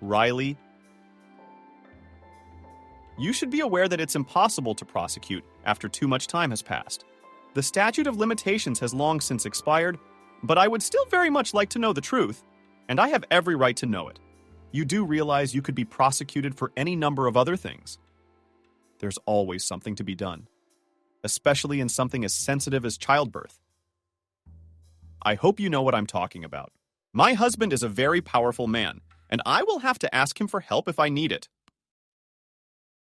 Riley, you should be aware that it's impossible to prosecute after too much time has passed. The statute of limitations has long since expired, but I would still very much like to know the truth, and I have every right to know it. You do realize you could be prosecuted for any number of other things. There's always something to be done, especially in something as sensitive as childbirth. I hope you know what I'm talking about. My husband is a very powerful man, and I will have to ask him for help if I need it.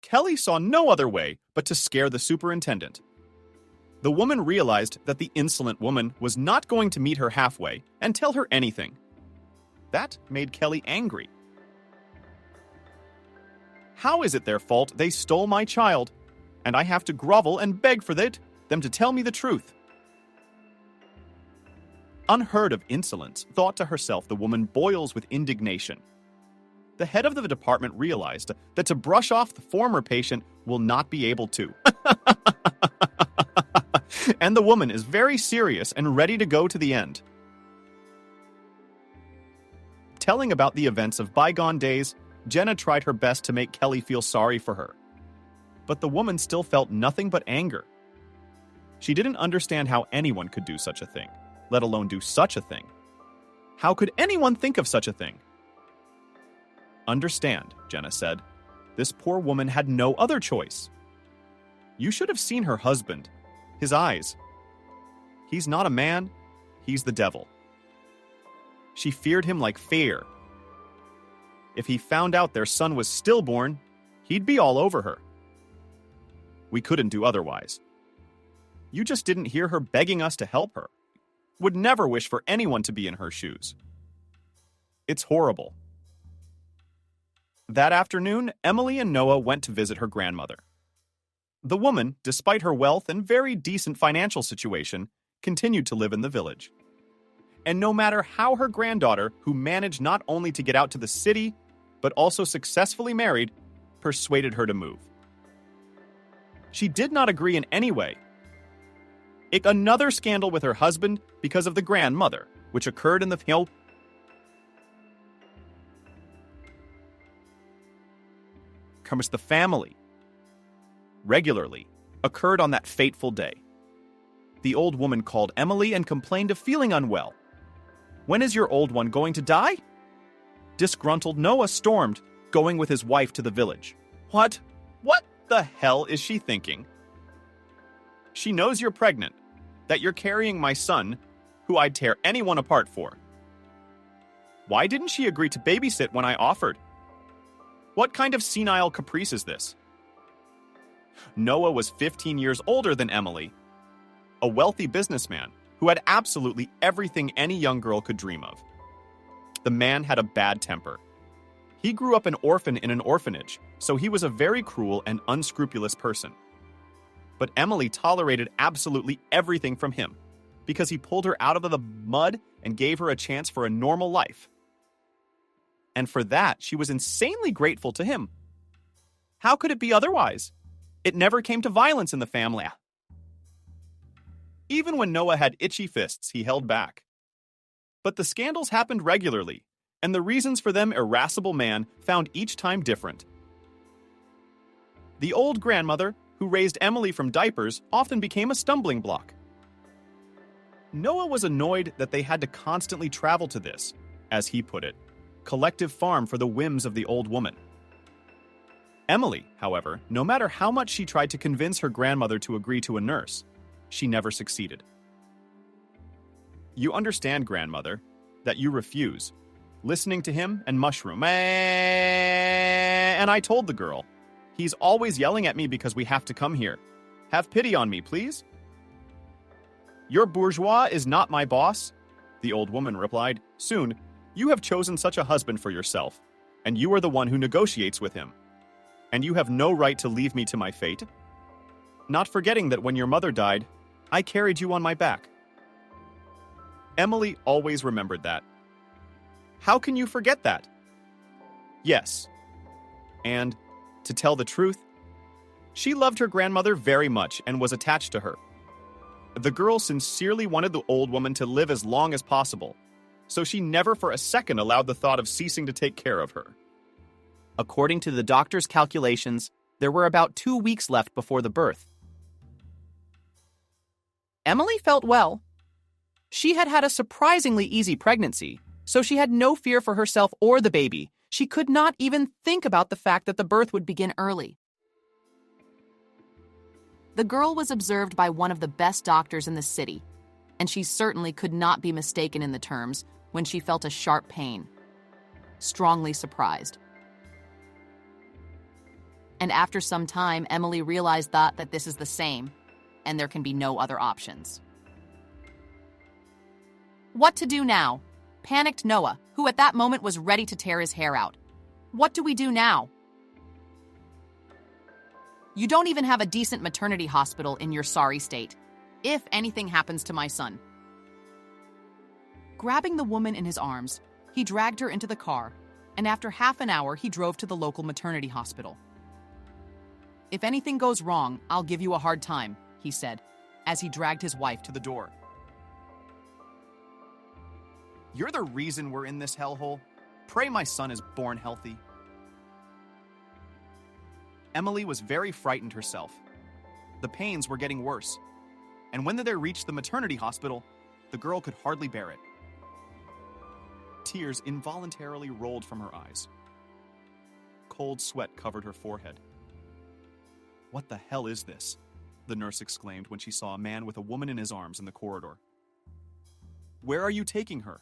Kelly saw no other way but to scare the superintendent. The woman realized that the insolent woman was not going to meet her halfway and tell her anything. That made Kelly angry. How is it their fault they stole my child, and I have to grovel and beg for them to tell me the truth? Unheard of insolence, thought to herself, the woman boils with indignation. The head of the department realized that to brush off the former patient will not be able to. And the woman is very serious and ready to go to the end. Telling about the events of bygone days, Jenna tried her best to make Kelly feel sorry for her. But the woman still felt nothing but anger. She didn't understand how anyone could do such a thing, let alone do such a thing. How could anyone think of such a thing? Understand, Jenna said. This poor woman had no other choice. You should have seen her husband. His eyes. He's not a man, he's the devil. She feared him like fear. If he found out their son was stillborn, he'd be all over her. We couldn't do otherwise. You just didn't hear her begging us to help her. Would never wish for anyone to be in her shoes. It's horrible. That afternoon, Emily and Noah went to visit her grandmother. The woman, despite her wealth and very decent financial situation, continued to live in the village. And no matter how her granddaughter, who managed not only to get out to the city, but also successfully married, persuaded her to move. She did not agree in any way. Another scandal with her husband because of the grandmother, which occurred in the family. Regularly, occurred on that fateful day. The old woman called Emily and complained of feeling unwell. When is your old one going to die? Disgruntled Noah stormed, going with his wife to the village. What the hell is she thinking? She knows you're pregnant, that you're carrying my son, who I'd tear anyone apart for. Why didn't she agree to babysit when I offered? What kind of senile caprice is this? Noah was 15 years older than Emily, a wealthy businessman who had absolutely everything any young girl could dream of. The man had a bad temper. He grew up an orphan in an orphanage, so he was a very cruel and unscrupulous person. But Emily tolerated absolutely everything from him because he pulled her out of the mud and gave her a chance for a normal life. And for that, she was insanely grateful to him. How could it be otherwise? It never came to violence in the family. Even when Noah had itchy fists, he held back. But the scandals happened regularly, and the reasons for them irascible man found each time different. The old grandmother, who raised Emily from diapers, often became a stumbling block. Noah was annoyed that they had to constantly travel to this, as he put it, collective farm for the whims of the old woman. Emily, however, no matter how much she tried to convince her grandmother to agree to a nurse, she never succeeded. You understand, grandmother, that you refuse. Listening to him and mushroom. And I told the girl, he's always yelling at me because we have to come here. Have pity on me, please. Your bourgeois is not my boss, the old woman replied. Soon, you have chosen such a husband for yourself, and you are the one who negotiates with him. And you have no right to leave me to my fate. Not forgetting that when your mother died, I carried you on my back. Emily always remembered that. How can you forget that? Yes. And, to tell the truth, she loved her grandmother very much and was attached to her. The girl sincerely wanted the old woman to live as long as possible, so she never for a second allowed the thought of ceasing to take care of her. According to the doctor's calculations, there were about 2 weeks left before the birth. Emily felt well. She had had a surprisingly easy pregnancy, so she had no fear for herself or the baby. She could not even think about the fact that the birth would begin early. The girl was observed by one of the best doctors in the city, and she certainly could not be mistaken in the terms when she felt a sharp pain. Strongly surprised. And after some time, Emily realized that this is the same, and there can be no other options. What to do now? Panicked Noah, who at that moment was ready to tear his hair out. What do we do now? You don't even have a decent maternity hospital in your sorry state. If anything happens to my son. Grabbing the woman in his arms, he dragged her into the car, and after half an hour, he drove to the local maternity hospital. If anything goes wrong, I'll give you a hard time, he said, as he dragged his wife to the door. You're the reason we're in this hellhole. Pray my son is born healthy. Emily was very frightened herself. The pains were getting worse, and when they reached the maternity hospital, the girl could hardly bear it. Tears involuntarily rolled from her eyes. Cold sweat covered her forehead. What the hell is this? The nurse exclaimed when she saw a man with a woman in his arms in the corridor. Where are you taking her?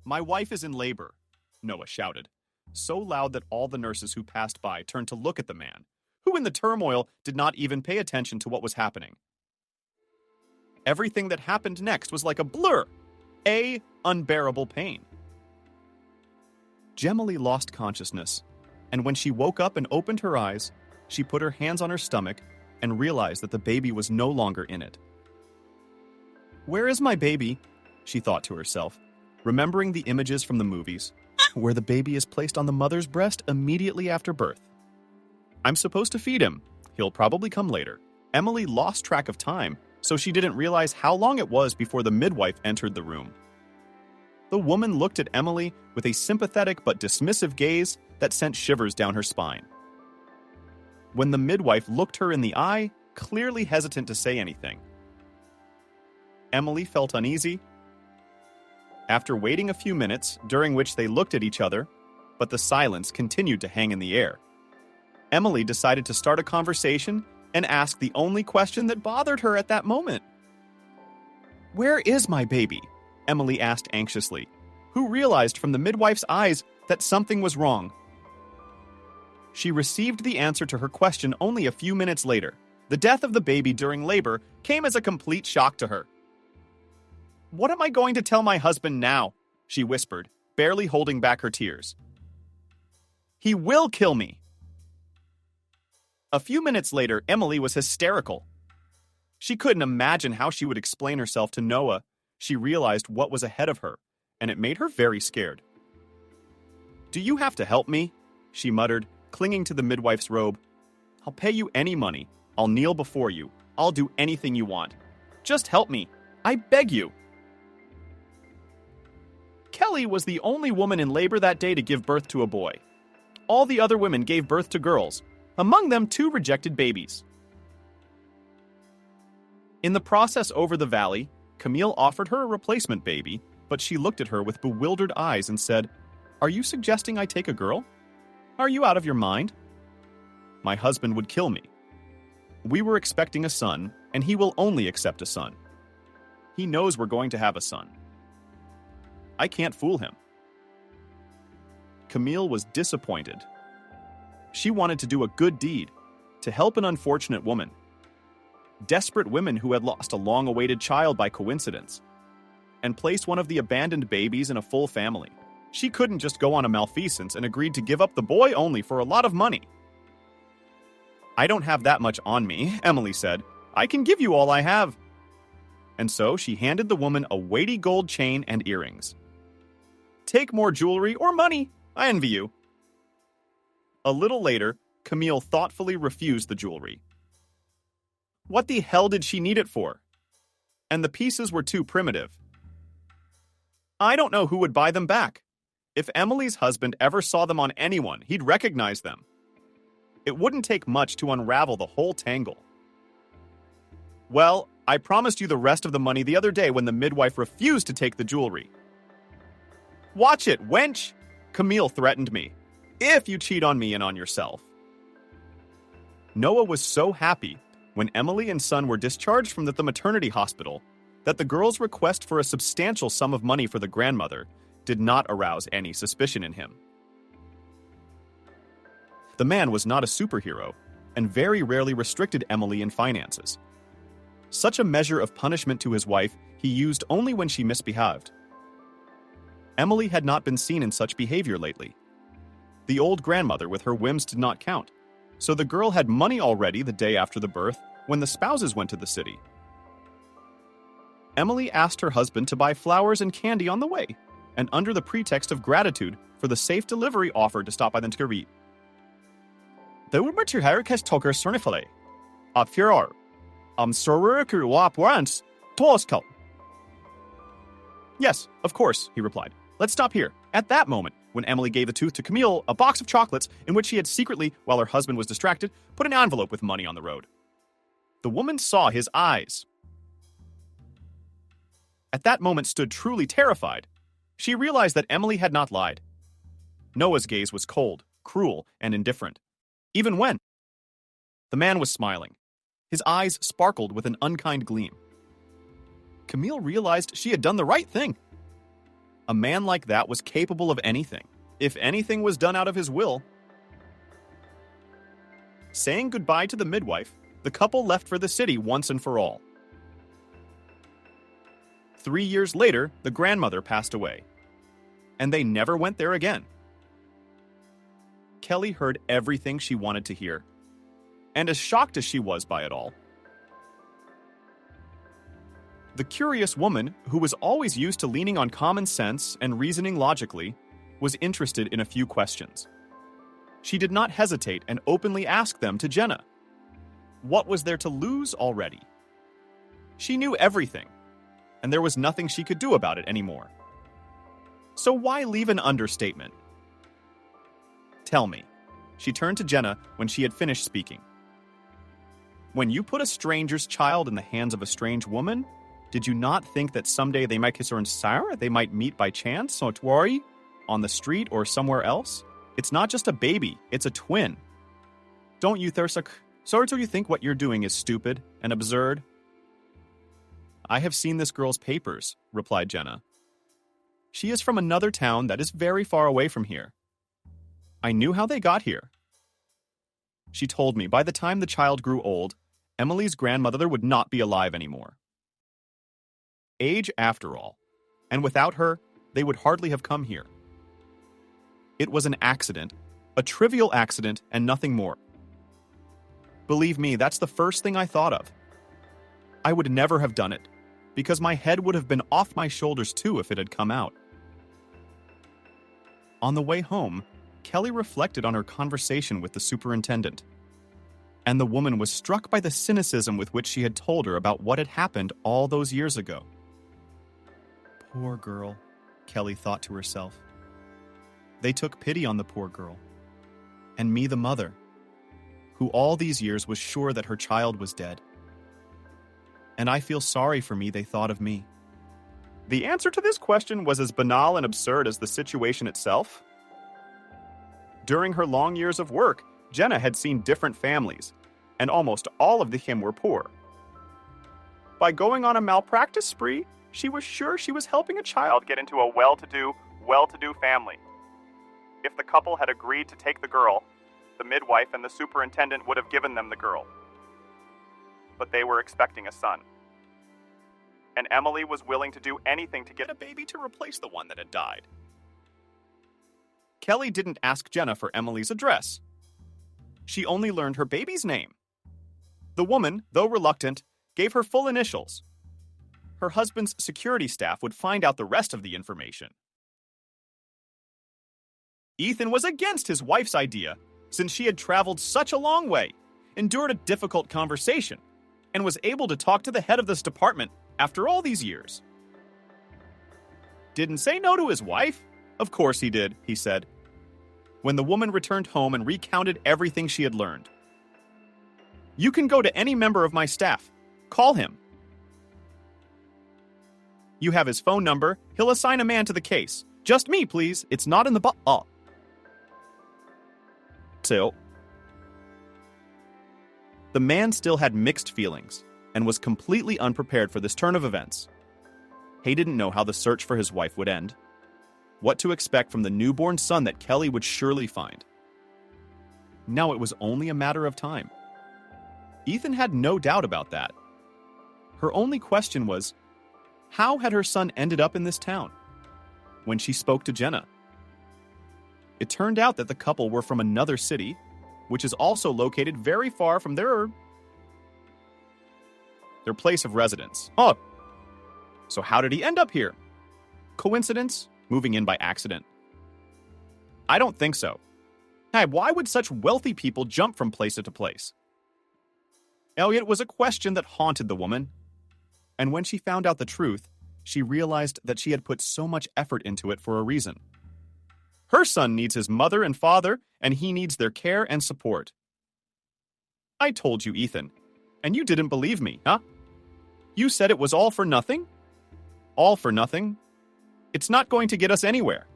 My wife is in labor, Noah shouted, so loud that all the nurses who passed by turned to look at the man, who in the turmoil did not even pay attention to what was happening. Everything that happened next was like a blur, unbearable pain. Gemily lost consciousness, and when she woke up and opened her eyes, she put her hands on her stomach and realized that the baby was no longer in it. Where is my baby? She thought to herself, remembering the images from the movies, where the baby is placed on the mother's breast immediately after birth. I'm supposed to feed him. He'll probably come later. Emily lost track of time, so she didn't realize how long it was before the midwife entered the room. The woman looked at Emily with a sympathetic but dismissive gaze that sent shivers down her spine. When the midwife looked her in the eye, clearly hesitant to say anything, Emily felt uneasy. After waiting a few minutes, during which they looked at each other, but the silence continued to hang in the air, Emily decided to start a conversation and ask the only question that bothered her at that moment. Where is my baby? Emily asked anxiously, who realized from the midwife's eyes that something was wrong. She received the answer to her question only a few minutes later. The death of the baby during labor came as a complete shock to her. What am I going to tell my husband now? She whispered, barely holding back her tears. He will kill me. A few minutes later, Emily was hysterical. She couldn't imagine how she would explain herself to Noah. She realized what was ahead of her, and it made her very scared. "Do you have to help me?" she muttered, clinging to the midwife's robe. "I'll pay you any money. I'll kneel before you. I'll do anything you want. Just help me. I beg you." Kelly was the only woman in labor that day to give birth to a boy. All the other women gave birth to girls, among them 2 rejected babies. In the process over the valley, Camille offered her a replacement baby, but she looked at her with bewildered eyes and said, "Are you suggesting I take a girl? Are you out of your mind? My husband would kill me. We were expecting a son, and he will only accept a son. He knows we're going to have a son. I can't fool him." Camille was disappointed. She wanted to do a good deed, to help an unfortunate woman. Desperate women who had lost a long-awaited child by coincidence, and placed one of the abandoned babies in a full family. She couldn't just go on a malfeasance and agreed to give up the boy only for a lot of money. "I don't have that much on me," Emily said. "I can give you all I have." And so she handed the woman a weighty gold chain and earrings. "Take more jewelry or money. I envy you." A little later, Camille thoughtfully refused the jewelry. What the hell did she need it for? And the pieces were too primitive. I don't know who would buy them back. If Emily's husband ever saw them on anyone, he'd recognize them. It wouldn't take much to unravel the whole tangle. "Well, I promised you the rest of the money the other day when the midwife refused to take the jewelry." "Watch it, wench!" Camille threatened me. "If you cheat on me and on yourself." Noah was so happy when Emily and son were discharged from the maternity hospital that the girl's request for a substantial sum of money for the grandmother did not arouse any suspicion in him. The man was not a superhero and very rarely restricted Emily in finances. Such a measure of punishment to his wife he used only when she misbehaved. Emily had not been seen in such behavior lately. The old grandmother with her whims did not count, so the girl had money already the day after the birth when the spouses went to the city. Emily asked her husband to buy flowers and candy on the way, and under the pretext of gratitude for the safe delivery offered to stop by the Tgrit. Yes, of course, he replied. "Let's stop here." At that moment, when Emily gave the tooth to Camille, a box of chocolates in which she had secretly, while her husband was distracted, put an envelope with money on the road. The woman saw his eyes. At that moment stood truly terrified. She realized that Emily had not lied. Noah's gaze was cold, cruel, and indifferent. Even when the man was smiling. His eyes sparkled with an unkind gleam. Camille realized she had done the right thing. A man like that was capable of anything, if anything was done out of his will. Saying goodbye to the midwife, the couple left for the city once and for all. 3 years later, the grandmother passed away, and they never went there again. Kelly heard everything she wanted to hear, and as shocked as she was by it all, the curious woman, who was always used to leaning on common sense and reasoning logically, was interested in a few questions. She did not hesitate and openly asked them to Jenna. What was there to lose already? She knew everything, and there was nothing she could do about it anymore. So why leave an understatement? Tell me. She turned to Jenna when she had finished speaking. When you put a stranger's child in the hands of a strange woman, did you not think that someday they might kiss her in Sarah? They might meet by chance, so don't worry, on the street or somewhere else? It's not just a baby, it's a twin. Don't you, Thursak? So do you think what you're doing is stupid and absurd? I have seen this girl's papers, replied Jenna. She is from another town that is very far away from here. I knew how they got here. She told me by the time the child grew old, Emily's grandmother would not be alive anymore. Age after all, and without her, they would hardly have come here. It was an accident, a trivial accident, and nothing more. Believe me, that's the first thing I thought of. I would never have done it, because my head would have been off my shoulders too if it had come out. On the way home, Kelly reflected on her conversation with the superintendent, and the woman was struck by the cynicism with which she had told her about what had happened all those years ago. Poor girl, Kelly thought to herself. They took pity on the poor girl, and me, the mother, who all these years was sure that her child was dead. And I feel sorry for me they thought of me. The answer to this question was as banal and absurd as the situation itself. During her long years of work, Jenna had seen different families, and almost all of them were poor. By going on a malpractice spree, she was sure she was helping a child get into a well-to-do family. If the couple had agreed to take the girl, the midwife and the superintendent would have given them the girl. But they were expecting a son. And Emily was willing to do anything to get a baby to replace the one that had died. Kelly didn't ask Jenna for Emily's address. She only learned her baby's name. The woman, though reluctant, gave her full initials. Her husband's security staff would find out the rest of the information. Ethan was against his wife's idea, since she had traveled such a long way, endured a difficult conversation, and was able to talk to the head of this department after all these years. Didn't say no to his wife? Of course he did, he said, when the woman returned home and recounted everything she had learned. You can go to any member of my staff. Call him. You have his phone number. He'll assign a man to the case. Just me, please. It's not in the So, the man still had mixed feelings and was completely unprepared for this turn of events. He didn't know how the search for his wife would end, what to expect from the newborn son that Kelly would surely find. Now it was only a matter of time. Ethan had no doubt about that. Her only question was, how had her son ended up in this town? When she spoke to Jenna, it turned out that the couple were from another city, which is also located very far from their place of residence. Oh, so how did he end up here? Coincidence? Moving in by accident? I don't think so. Hey, why would such wealthy people jump from place to place? Elliot was a question that haunted the woman, and when she found out the truth, she realized that she had put so much effort into it for a reason. Her son needs his mother and father, and he needs their care and support. I told you, Ethan, and you didn't believe me, huh? You said it was all for nothing? All for nothing? It's not going to get us anywhere.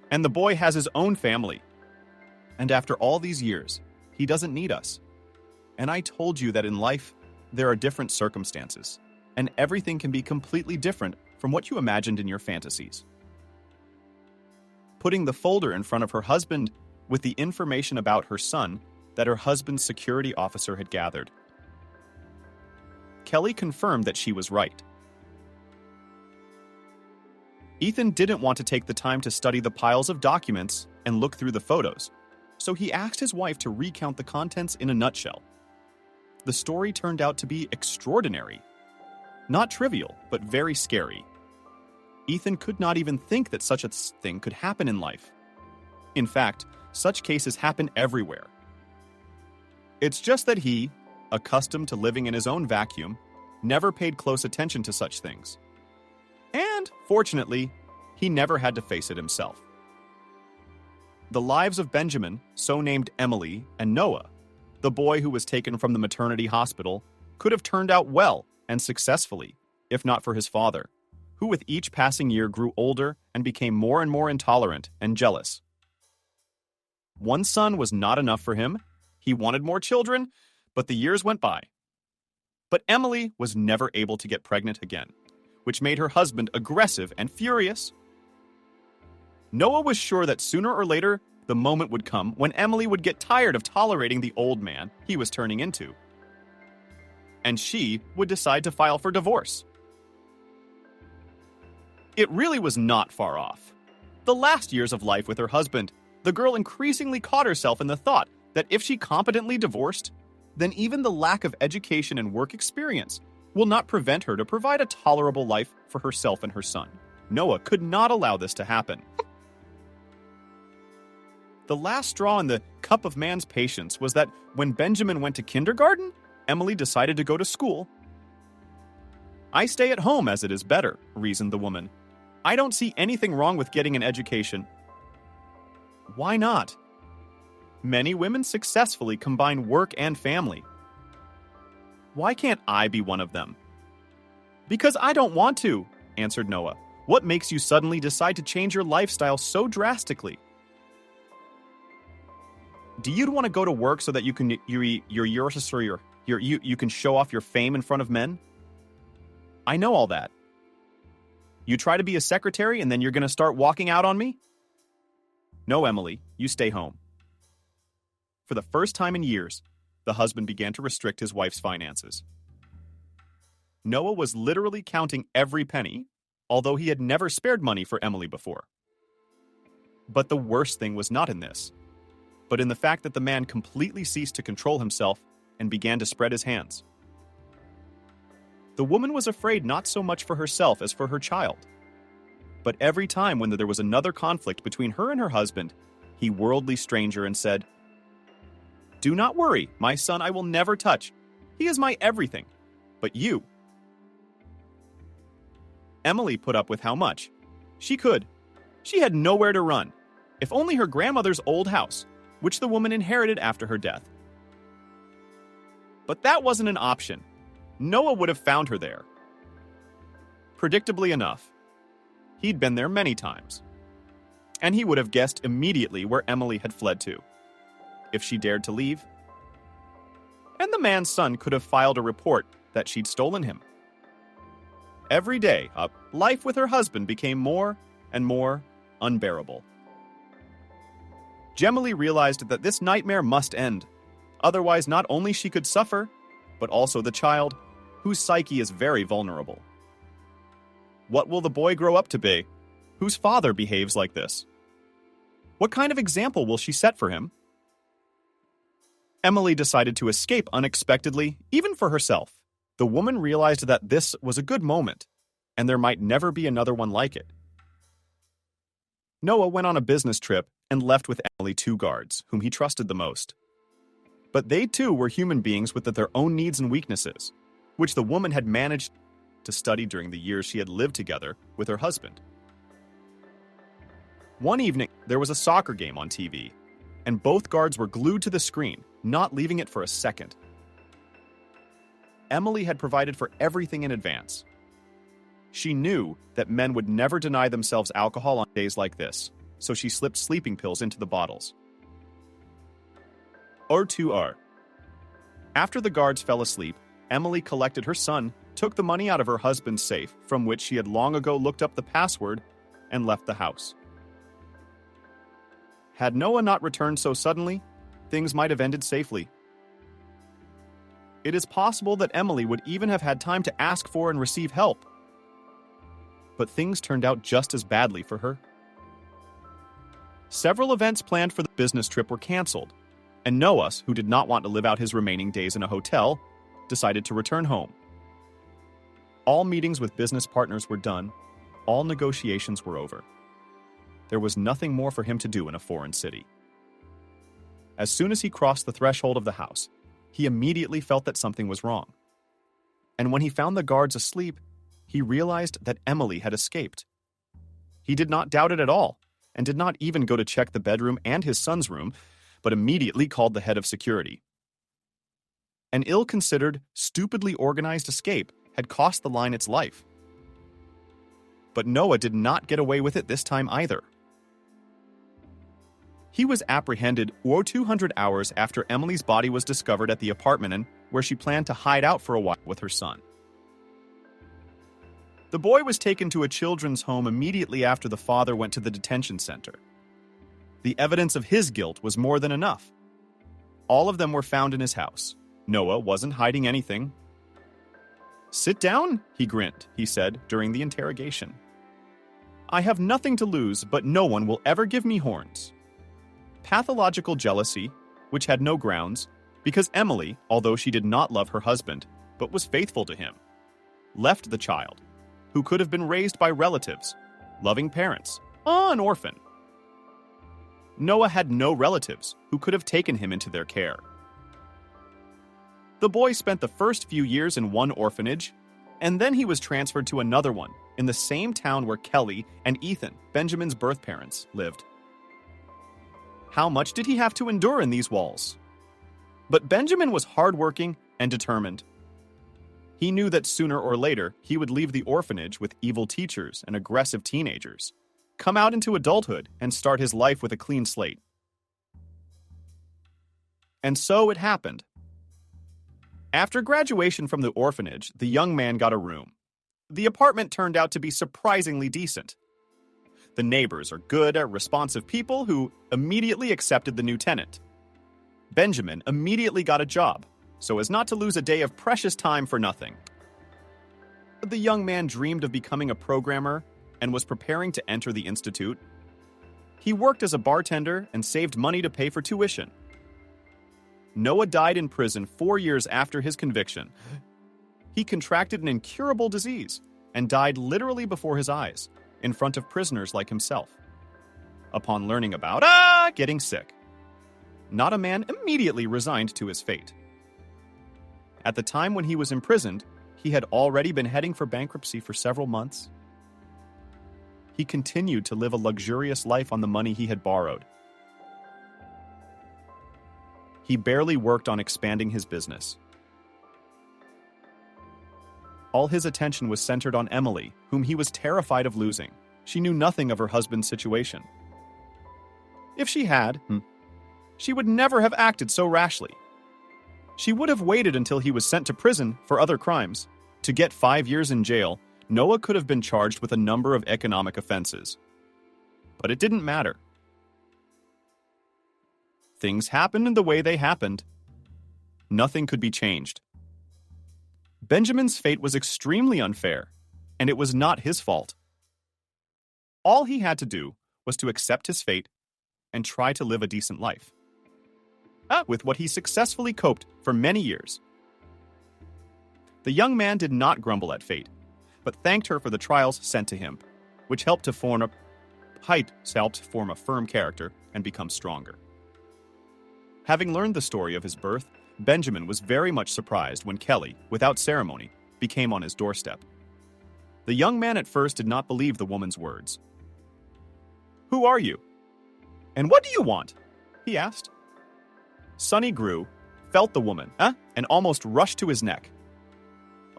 And the boy has his own family. And after all these years, he doesn't need us. And I told you that in life, there are different circumstances, and everything can be completely different from what you imagined in your fantasies. Putting the folder in front of her husband with the information about her son that her husband's security officer had gathered, Kelly confirmed that she was right. Ethan didn't want to take the time to study the piles of documents and look through the photos, so he asked his wife to recount the contents in a nutshell. The story turned out to be extraordinary. Not trivial, but very scary. Ethan could not even think that such a thing could happen in life. In fact, such cases happen everywhere. It's just that he, accustomed to living in his own vacuum, never paid close attention to such things. And, fortunately, he never had to face it himself. The lives of Benjamin, so named Emily, and Noah, the boy who was taken from the maternity hospital, could have turned out well and successfully, if not for his father, who with each passing year grew older and became more and more intolerant and jealous. One son was not enough for him. He wanted more children, but the years went by. But Emily was never able to get pregnant again, which made her husband aggressive and furious. Noah was sure that sooner or later, the moment would come when Emily would get tired of tolerating the old man he was turning into, and she would decide to file for divorce. It really was not far off. The last years of life with her husband, the girl increasingly caught herself in the thought that if she competently divorced, then even the lack of education and work experience will not prevent her to provide a tolerable life for herself and her son. Noah could not allow this to happen. The last straw in the cup of man's patience was that when Benjamin went to kindergarten, Emily decided to go to school. "I stay at home as it is better," reasoned the woman. "I don't see anything wrong with getting an education." Why not? Many women successfully combine work and family. Why can't I be one of them? "Because I don't want to," answered Noah. "What makes you suddenly decide to change your lifestyle so drastically? Do you want to go to work so that you can you can show off your fame in front of men? I know all that. You try to be a secretary and then you're going to start walking out on me? No, Emily, you stay home." For the first time in years, the husband began to restrict his wife's finances. Noah was literally counting every penny, although he had never spared money for Emily before. But the worst thing was not in this, but in the fact that the man completely ceased to control himself and began to spread his hands. The woman was afraid not so much for herself as for her child. But every time when there was another conflict between her and her husband, he worldly stranger and said, "Do not worry, my son I will never touch. He is my everything. But you." Emily put up with how much? She could. She had nowhere to run, if only her grandmother's old house, which the woman inherited after her death. But that wasn't an option. Noah would have found her there. Predictably enough, he'd been there many times, and he would have guessed immediately where Emily had fled to, if she dared to leave. And the man's son could have filed a report that she'd stolen him. Every day, life with her husband became more and more unbearable. Gemily realized that this nightmare must end. Otherwise, not only she could suffer, but also the child, whose psyche is very vulnerable. What will the boy grow up to be, whose father behaves like this? What kind of example will she set for him? Emily decided to escape unexpectedly, even for herself. The woman realized that this was a good moment, and there might never be another one like it. Noah went on a business trip and left with Emily 2 guards, whom he trusted the most. But they too were human beings with their own needs and weaknesses, which the woman had managed to study during the years she had lived together with her husband. One evening, there was a soccer game on TV, and both guards were glued to the screen, not leaving it for a second. Emily had provided for everything in advance. She knew that men would never deny themselves alcohol on days like this, so she slipped sleeping pills into the bottles. R2R. After the guards fell asleep, Emily collected her son, took the money out of her husband's safe, from which she had long ago looked up the password, and left the house. Had Noah not returned so suddenly, things might have ended safely. It is possible that Emily would even have had time to ask for and receive help. But things turned out just as badly for her. Several events planned for the business trip were canceled, and Noah, who did not want to live out his remaining days in a hotel, decided to return home. All meetings with business partners were done, all negotiations were over. There was nothing more for him to do in a foreign city. As soon as he crossed the threshold of the house, he immediately felt that something was wrong. And when he found the guards asleep, he realized that Emily had escaped. He did not doubt it at all, and did not even go to check the bedroom and his son's room, but immediately called the head of security. An ill-considered, stupidly organized escape had cost the line its life. But Noah did not get away with it this time either. He was apprehended 200 hours after Emily's body was discovered at the apartment in where she planned to hide out for a while with her son. The boy was taken to a children's home immediately after the father went to the detention center. The evidence of his guilt was more than enough. All of them were found in his house. Noah wasn't hiding anything. "Sit down," he grinned, he said during the interrogation. "I have nothing to lose, but no one will ever give me horns." Pathological jealousy, which had no grounds, because Emily, although she did not love her husband, but was faithful to him, left the child, who could have been raised by relatives, loving parents, an orphan. Noah had no relatives who could have taken him into their care. The boy spent the first few years in one orphanage, and then he was transferred to another one in the same town where Kelly and Ethan, Benjamin's birth parents, lived. How much did he have to endure in these walls? But Benjamin was hardworking and determined. He knew that sooner or later he would leave the orphanage with evil teachers and aggressive teenagers, come out into adulthood, and start his life with a clean slate. And so it happened. After graduation from the orphanage, the young man got a room. The apartment turned out to be surprisingly decent. The neighbors are good, responsive people who immediately accepted the new tenant. Benjamin immediately got a job, so as not to lose a day of precious time for nothing. The young man dreamed of becoming a programmer and was preparing to enter the institute. He worked as a bartender and saved money to pay for tuition. Noah died in prison 4 years after his conviction. He contracted an incurable disease and died literally before his eyes, in front of prisoners like himself. Upon learning about getting sick, not a man immediately resigned to his fate. At the time when he was imprisoned, he had already been heading for bankruptcy for several months. He continued to live a luxurious life on the money he had borrowed. He barely worked on expanding his business. All his attention was centered on Emily, whom he was terrified of losing. She knew nothing of her husband's situation. If she had, she would never have acted so rashly. She would have waited until he was sent to prison for other crimes. To get 5 years in jail, Noah could have been charged with a number of economic offenses. But it didn't matter. Things happened in the way they happened. Nothing could be changed. Benjamin's fate was extremely unfair, and it was not his fault. All he had to do was to accept his fate and try to live a decent life. With what he successfully coped for many years. The young man did not grumble at fate, but thanked her for the trials sent to him, which helped form a firm character and become stronger. Having learned the story of his birth, Benjamin was very much surprised when Kelly, without ceremony, became on his doorstep. The young man at first did not believe the woman's words. "Who are you? And what do you want?" he asked. Sonny grew, felt the woman, and almost rushed to his neck.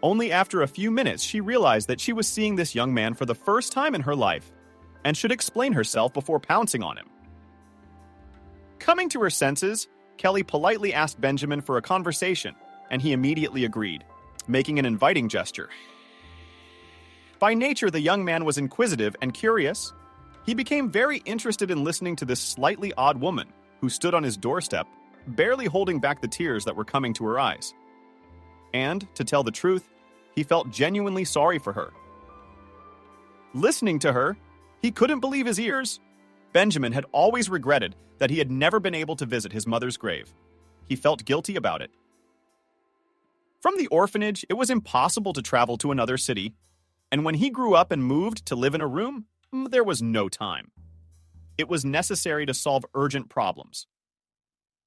Only after a few minutes she realized that she was seeing this young man for the first time in her life, and should explain herself before pouncing on him. Coming to her senses, Kelly politely asked Benjamin for a conversation, and he immediately agreed, making an inviting gesture. By nature, the young man was inquisitive and curious. He became very interested in listening to this slightly odd woman who stood on his doorstep, barely holding back the tears that were coming to her eyes. And, to tell the truth, he felt genuinely sorry for her. Listening to her, he couldn't believe his ears. Benjamin had always regretted that he had never been able to visit his mother's grave. He felt guilty about it. From the orphanage, it was impossible to travel to another city, and when he grew up and moved to live in a room, there was no time. It was necessary to solve urgent problems.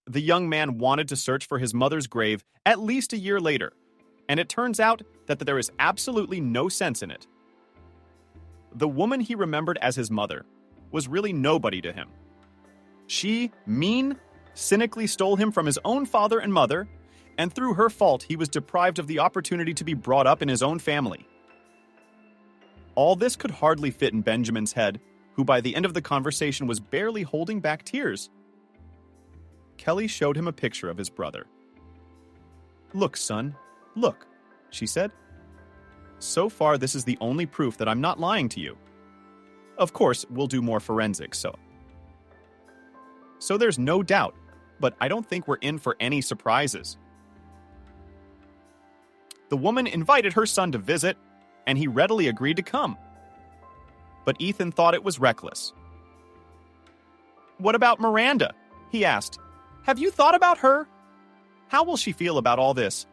The young man wanted to search for his mother's grave at least a year later, and it turns out that there is absolutely no sense in it. The woman he remembered as his mother was really nobody to him. She, cynically stole him from his own father and mother, and through her fault he was deprived of the opportunity to be brought up in his own family. All this could hardly fit in Benjamin's head, who by the end of the conversation was barely holding back tears. Kelly showed him a picture of his brother. "Look, son, look," she said. "So far, this is the only proof that I'm not lying to you. Of course, we'll do more forensics, so there's no doubt, but I don't think we're in for any surprises." The woman invited her son to visit, and he readily agreed to come. But Ethan thought it was reckless. "What about Miranda?" he asked, Have you thought about her? How will she feel about all this?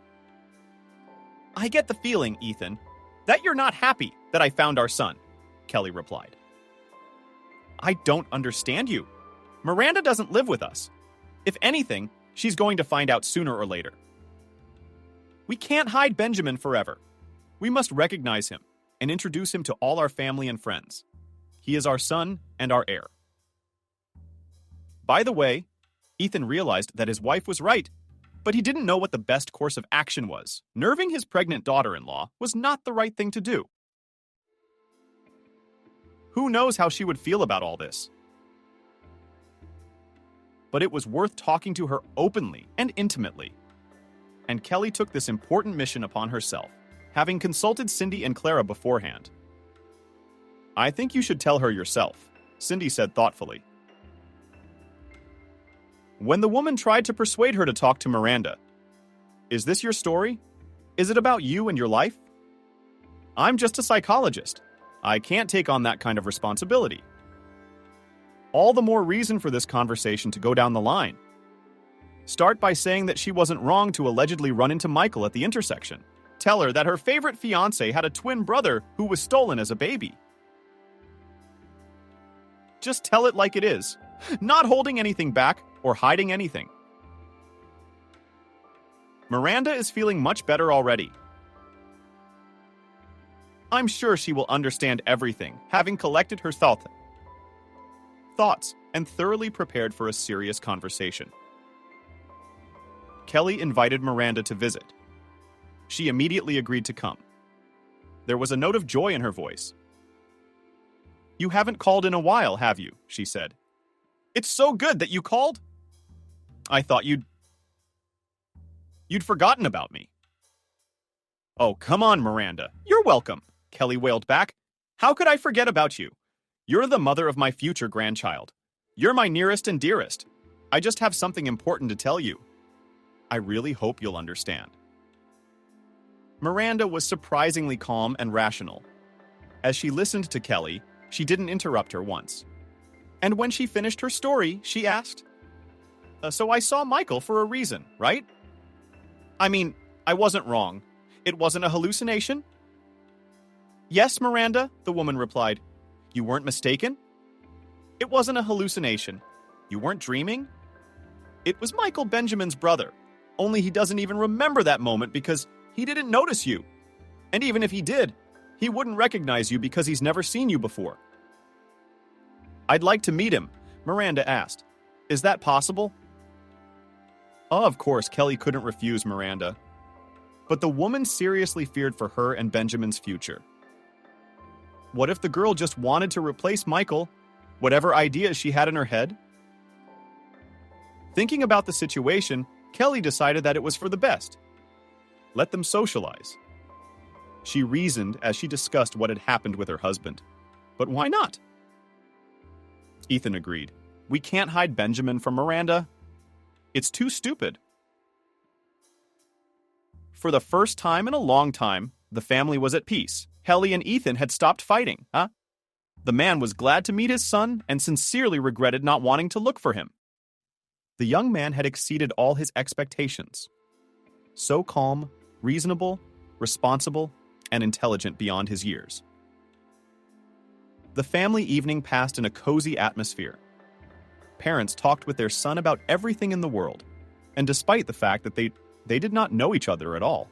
I get the feeling, Ethan, that you're not happy that I found our son, Kelly replied. I don't understand you. Miranda doesn't live with us. If anything, she's going to find out sooner or later. We can't hide Benjamin forever. We must recognize him and introduce him to all our family and friends. He is our son and our heir. By the way, Ethan realized that his wife was right, but he didn't know what the best course of action was. Nerving his pregnant daughter-in-law was not the right thing to do. Who knows how she would feel about all this? But it was worth talking to her openly and intimately. And Kelly took this important mission upon herself, having consulted Cindy and Clara beforehand. I think you should tell her yourself, Cindy said thoughtfully. When the woman tried to persuade her to talk to Miranda, is this your story? Is it about you and your life? I'm just a psychologist. I can't take on that kind of responsibility. All the more reason for this conversation to go down the line. Start by saying that she wasn't wrong to allegedly run into Michael at the intersection. Tell her that her favorite fiancé had a twin brother who was stolen as a baby. Just tell it like it is, not holding anything back or hiding anything. Miranda is feeling much better already. I'm sure she will understand everything, having collected her thoughts and thoroughly prepared for a serious conversation. Kelly invited Miranda to visit. She immediately agreed to come. There was a note of joy in her voice. You haven't called in a while, have you? She said. It's so good that you called. I thought you'd forgotten about me. Oh, come on, Miranda. You're welcome, Kelly wailed back. How could I forget about you? You're the mother of my future grandchild. You're my nearest and dearest. I just have something important to tell you. I really hope you'll understand. Miranda was surprisingly calm and rational. As she listened to Kelly, she didn't interrupt her once. And when she finished her story, she asked, So I saw Michael for a reason, right? I mean, I wasn't wrong. It wasn't a hallucination? Yes, Miranda, the woman replied. You weren't mistaken? It wasn't a hallucination. You weren't dreaming? It was Michael Benjamin's brother. Only he doesn't even remember that moment because he didn't notice you. And even if he did, he wouldn't recognize you because he's never seen you before. I'd like to meet him, Miranda asked. Is that possible? Oh, of course, Kelly couldn't refuse Miranda. But the woman seriously feared for her and Benjamin's future. What if the girl just wanted to replace Michael, whatever ideas she had in her head? Thinking about the situation, Kelly decided that it was for the best. Let them socialize. She reasoned as she discussed what had happened with her husband. But why not? Ethan agreed. We can't hide Benjamin from Miranda. It's too stupid. For the first time in a long time, the family was at peace. Kelly and Ethan had stopped fighting, The man was glad to meet his son and sincerely regretted not wanting to look for him. The young man had exceeded all his expectations. So calm, reasonable, responsible, and intelligent beyond his years. The family evening passed in a cozy atmosphere. Parents talked with their son about everything in the world, and despite the fact that they did not know each other at all.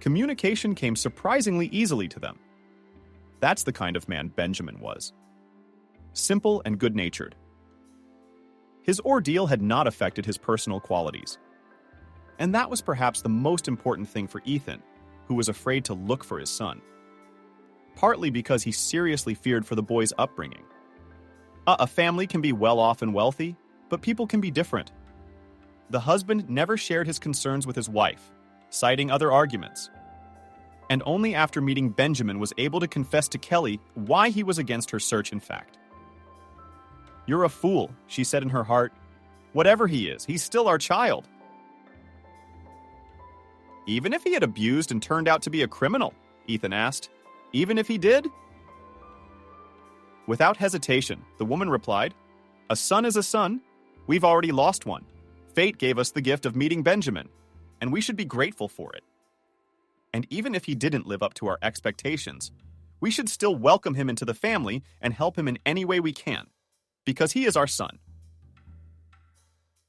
Communication came surprisingly easily to them. That's the kind of man Benjamin was. Simple and good-natured. His ordeal had not affected his personal qualities. And that was perhaps the most important thing for Ethan, who was afraid to look for his son. Partly because he seriously feared for the boy's upbringing. A family can be well-off and wealthy, but people can be different. The husband never shared his concerns with his wife, citing other arguments. And only after meeting Benjamin was able to confess to Kelly why he was against her search in fact. You're a fool, she said in her heart. Whatever he is, he's still our child. Even if he had abused and turned out to be a criminal, Ethan asked. Even if he did? Without hesitation, the woman replied, A son is a son, We've already lost one. Fate gave us the gift of meeting Benjamin, and we should be grateful for it. And even if he didn't live up to our expectations, we should still welcome him into the family and help him in any way we can, because he is our son.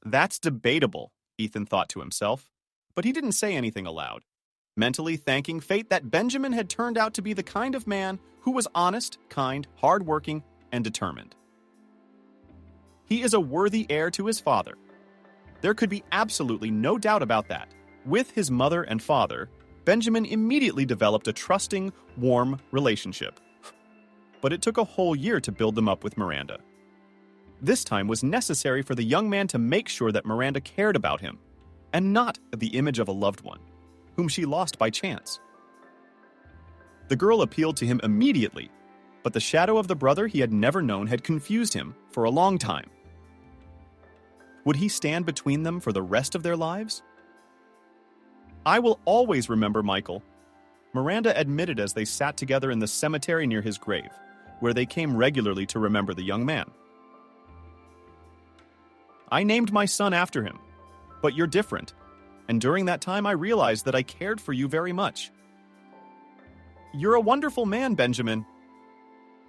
That's debatable, Ethan thought to himself, but he didn't say anything aloud, mentally thanking fate that Benjamin had turned out to be the kind of man who was honest, kind, hardworking, and determined. He is a worthy heir to his father. There could be absolutely no doubt about that. With his mother and father, Benjamin immediately developed a trusting, warm relationship. But it took a whole year to build them up with Miranda. This time was necessary for the young man to make sure that Miranda cared about him, and not the image of a loved one, whom she lost by chance. The girl appealed to him immediately, but the shadow of the brother he had never known had confused him for a long time. Would he stand between them for the rest of their lives? I will always remember Michael, Miranda admitted as they sat together in the cemetery near his grave, where they came regularly to remember the young man. I named my son after him, but you're different, and during that time I realized that I cared for you very much. You're a wonderful man, Benjamin.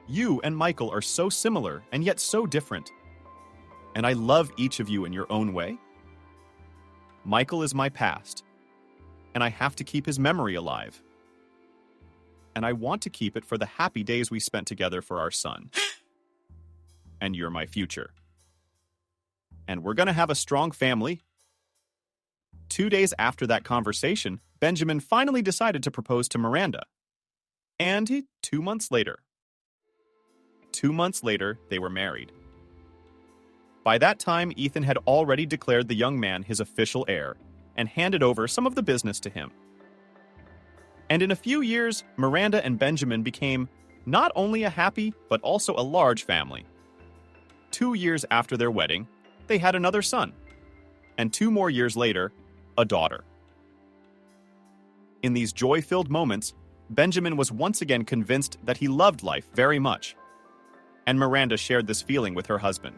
You and Michael are so similar and yet so different. And I love each of you in your own way. Michael is my past, and I have to keep his memory alive. And I want to keep it for the happy days we spent together for our son. And you're my future. And we're going to have a strong family. 2 days after that conversation, Benjamin finally decided to propose to Miranda. And 2 months later. 2 months later, they were married. By that time, Ethan had already declared the young man his official heir and handed over some of the business to him. And in a few years, Miranda and Benjamin became not only a happy, but also a large family. 2 years after their wedding, they had another son. And 2 more years later, a daughter. In these joy-filled moments, Benjamin was once again convinced that he loved life very much. And Miranda shared this feeling with her husband.